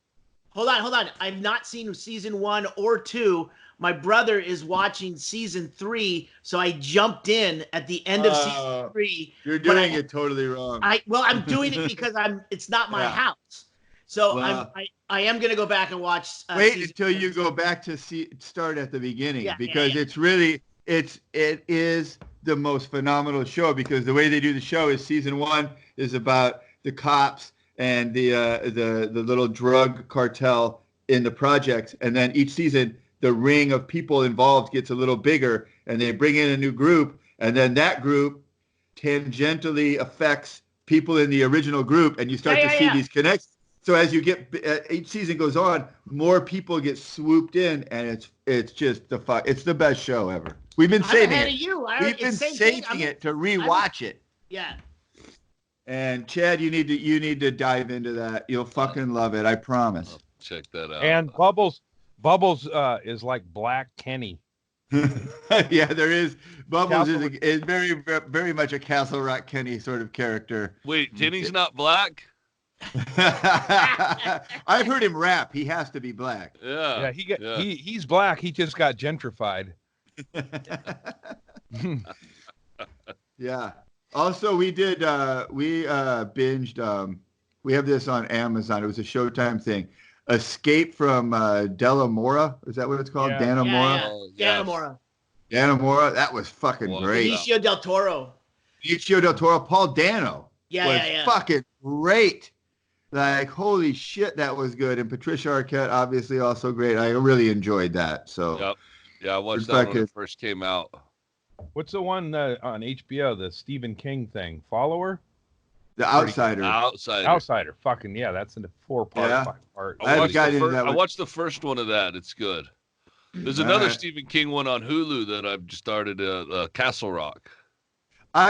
Hold on. I've not seen season 1 or 2. My brother is watching season 3, so I jumped in at the end of season 3. You're doing it totally wrong. I'm doing it because it's not my house. So I am gonna go back and watch. Wait until you go back to start at the beginning because it's really it is the most phenomenal show because the way they do the show is season 1 is about the cops and the little drug cartel in the projects, and then each season the ring of people involved gets a little bigger, and they bring in a new group, and then that group tangentially affects people in the original group, and you start to see these connections. So as you get each season goes on, more people get swooped in, and it's just it's the best show ever. We've been saving it. We've been saving it to rewatch it. Yeah. And Chad, you need to dive into that. You'll fucking love it. I promise. I'll check that out. And Bubbles is like Black Kenny. Yeah, there is. Bubbles is very, very much a Castle Rock Kenny sort of character. Wait, Kenny's not black? I've heard him rap. He has to be black. Yeah. He's black. He just got gentrified. Yeah. Also, we binged. We have this on Amazon. It was a Showtime thing. Escape from Delamora. Is that what it's called? Yeah. Dannemora? Yeah. Dannemora. Dannemora. That was fucking great. Benicio del Toro. Paul Dano. Yeah. Fucking great. Like, holy shit, that was good. And Patricia Arquette, obviously, also great. I really enjoyed that. So. Yep. Yeah, I watched that when it first came out. What's the one on HBO, the Stephen King thing? Follower? The Outsider. Outsider. Fucking yeah, that's in the 4-part. Yeah. 5-part. I watched the first one of that. It's good. There's another Stephen King one on Hulu that I've just started, Castle Rock.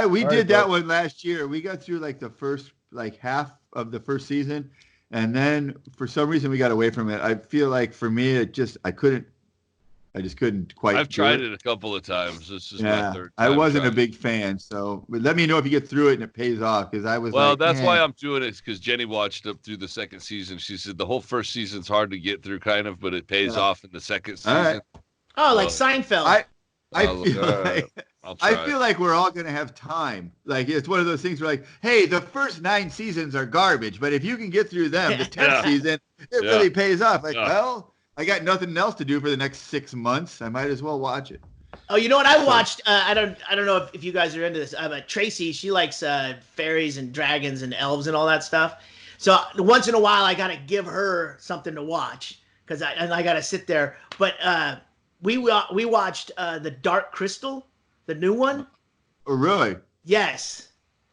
We did that one last year. We got through like the first half of the first season, and then for some reason we got away from it. I feel like for me, I I just couldn't quite. I've tried it a couple of times. This is my third time. I wasn't a big fan. So but let me know if you get through it and it pays off, because I was that's why I'm doing it, because Jenny watched up through the second season. She said the whole first season's hard to get through, kind of, but it pays off in the second season. Right. Oh, like Seinfeld. I feel like we're all going to have time. Like, it's one of those things where, like, hey, the first 9 seasons are garbage, but if you can get through them, the 10th season, it really pays off. Like, well, I got nothing else to do for the next 6 months. I might as well watch it. Oh, you know what I watched? I don't know if you guys are into this. But Tracy, she likes fairies and dragons and elves and all that stuff. So once in a while, I got to give her something to watch, because I got to sit there. But we watched The Dark Crystal, the new one. Oh, really? Yes.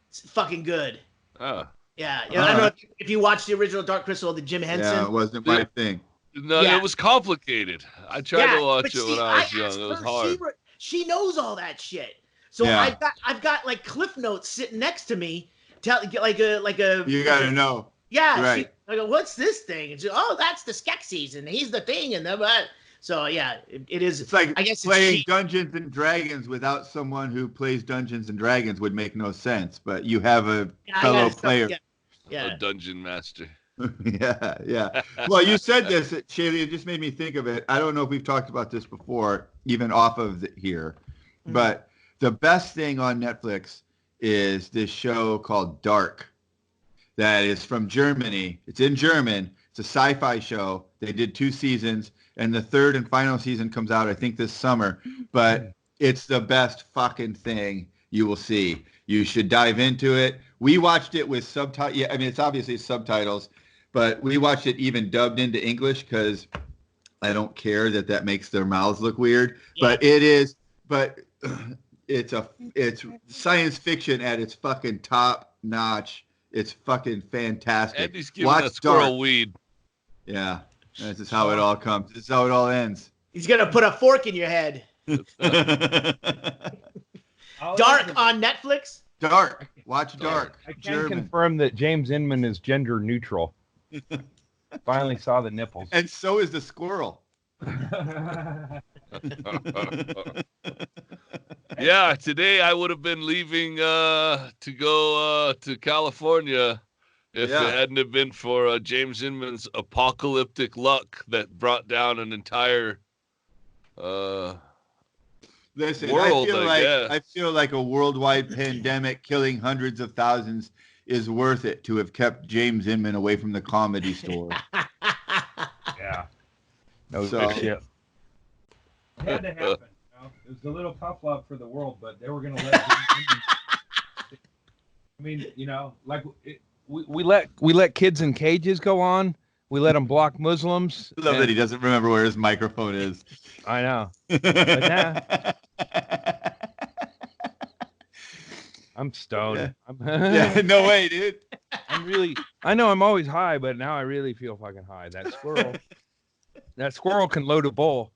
It's fucking good. Oh. Yeah. I don't know if you watched the original Dark Crystal, the Jim Henson. Yeah, it wasn't my thing. No, it was complicated. I tried to watch it when I was young. It was hard. She knows all that shit. So I've got like cliff notes sitting next to me. Like a. You gotta know. Yeah. Right. I go, what's this thing? And she, that's the Skeksis, and he's the thing, and the. So yeah, it is. It's like, I guess playing Dungeons and Dragons without someone who plays Dungeons and Dragons would make no sense. But you have a fellow player. A dungeon master. Yeah. Well, you said this, Chaille. It just made me think of it. I don't know if we've talked about this before, even off of here, but the best thing on Netflix is this show called Dark. That is from Germany. It's in German. It's a sci-fi show. They did 2 seasons, and the 3rd and final season comes out, I think, this summer. But it's the best fucking thing you will see. You should dive into it. We watched it with subtitles. Yeah, I mean, it's obviously subtitles, but we watched it even dubbed into English, because I don't care that makes their mouths look weird. Yeah. But it's science fiction at its fucking top notch. It's fucking fantastic. And he's giving that squirrel weed. Yeah, this is how it all comes. This is how it all ends. He's gonna put a fork in your head. Dark on Netflix. Dark. Watch Dark. I can confirm that James Inman is gender neutral. Finally saw the nipples. And so is the squirrel. Yeah, today I would have been leaving to go to California if it hadn't have been for James Inman's apocalyptic luck that brought down an entire Listen, world, I feel like a worldwide pandemic killing hundreds of thousands is worth it to have kept James Inman away from the Comedy Store. Yeah. No shit. It had to happen. It was a little tough love for the world, but they were going to let James Inman. Like we let kids in cages go on. We let him block Muslims. I love that he doesn't remember where his microphone is. I know. But now, I'm stoned. Yeah, no way, dude. I know I'm always high, but now I really feel fucking high. That squirrel can load a bull.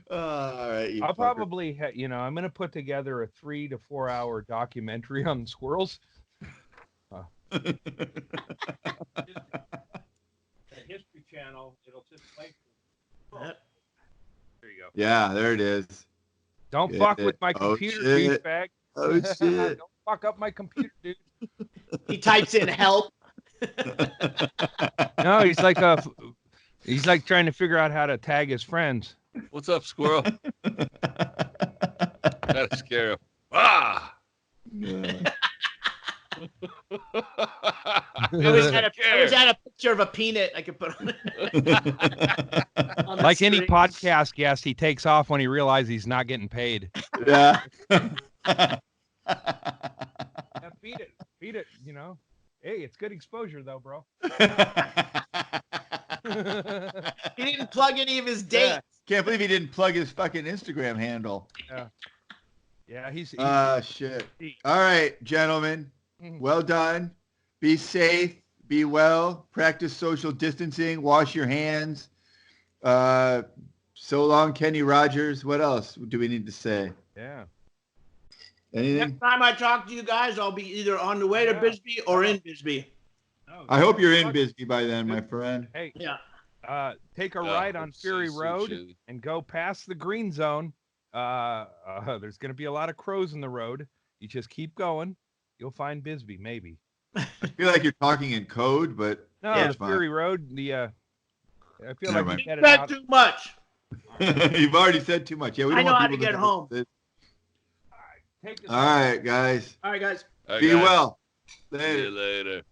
All right. I'll probably, I'm going to put together a 3 to 4 hour documentary on squirrels. The History Channel, it'll just play. There you go. Yeah, there it is. Don't fuck with my computer, douchebag. Oh shit! Don't fuck up my computer, dude. He types in help. No, he's like trying to figure out how to tag his friends. What's up, squirrel? Gotta scare him. Ah! I always had a picture of a peanut I could put on it. Like any podcast guest, he takes off when he realizes he's not getting paid. Yeah. Feed it, Hey, it's good exposure though, bro. He didn't plug any of his dates. Yeah. Can't believe he didn't plug his fucking Instagram handle. Yeah, he's shit. All right, gentlemen. Well done. Be safe. Be well. Practice social distancing. Wash your hands. So long, Kenny Rogers. What else do we need to say? Yeah. Anything? Next time I talk to you guys, I'll be either on the way to Bisbee or in Bisbee. I hope you're in Bisbee by then, my friend. Hey. Yeah. take a ride on Fury Road and go past the green zone. There's going to be a lot of crows in the road. You just keep going. You'll find Bisbee, maybe. I feel like you're talking in code, but no, the Fury Road. I feel like you said too much. You've already said too much. Yeah, we don't I know want how to people get home. All right, guys. All right, guys. Be well. See you later.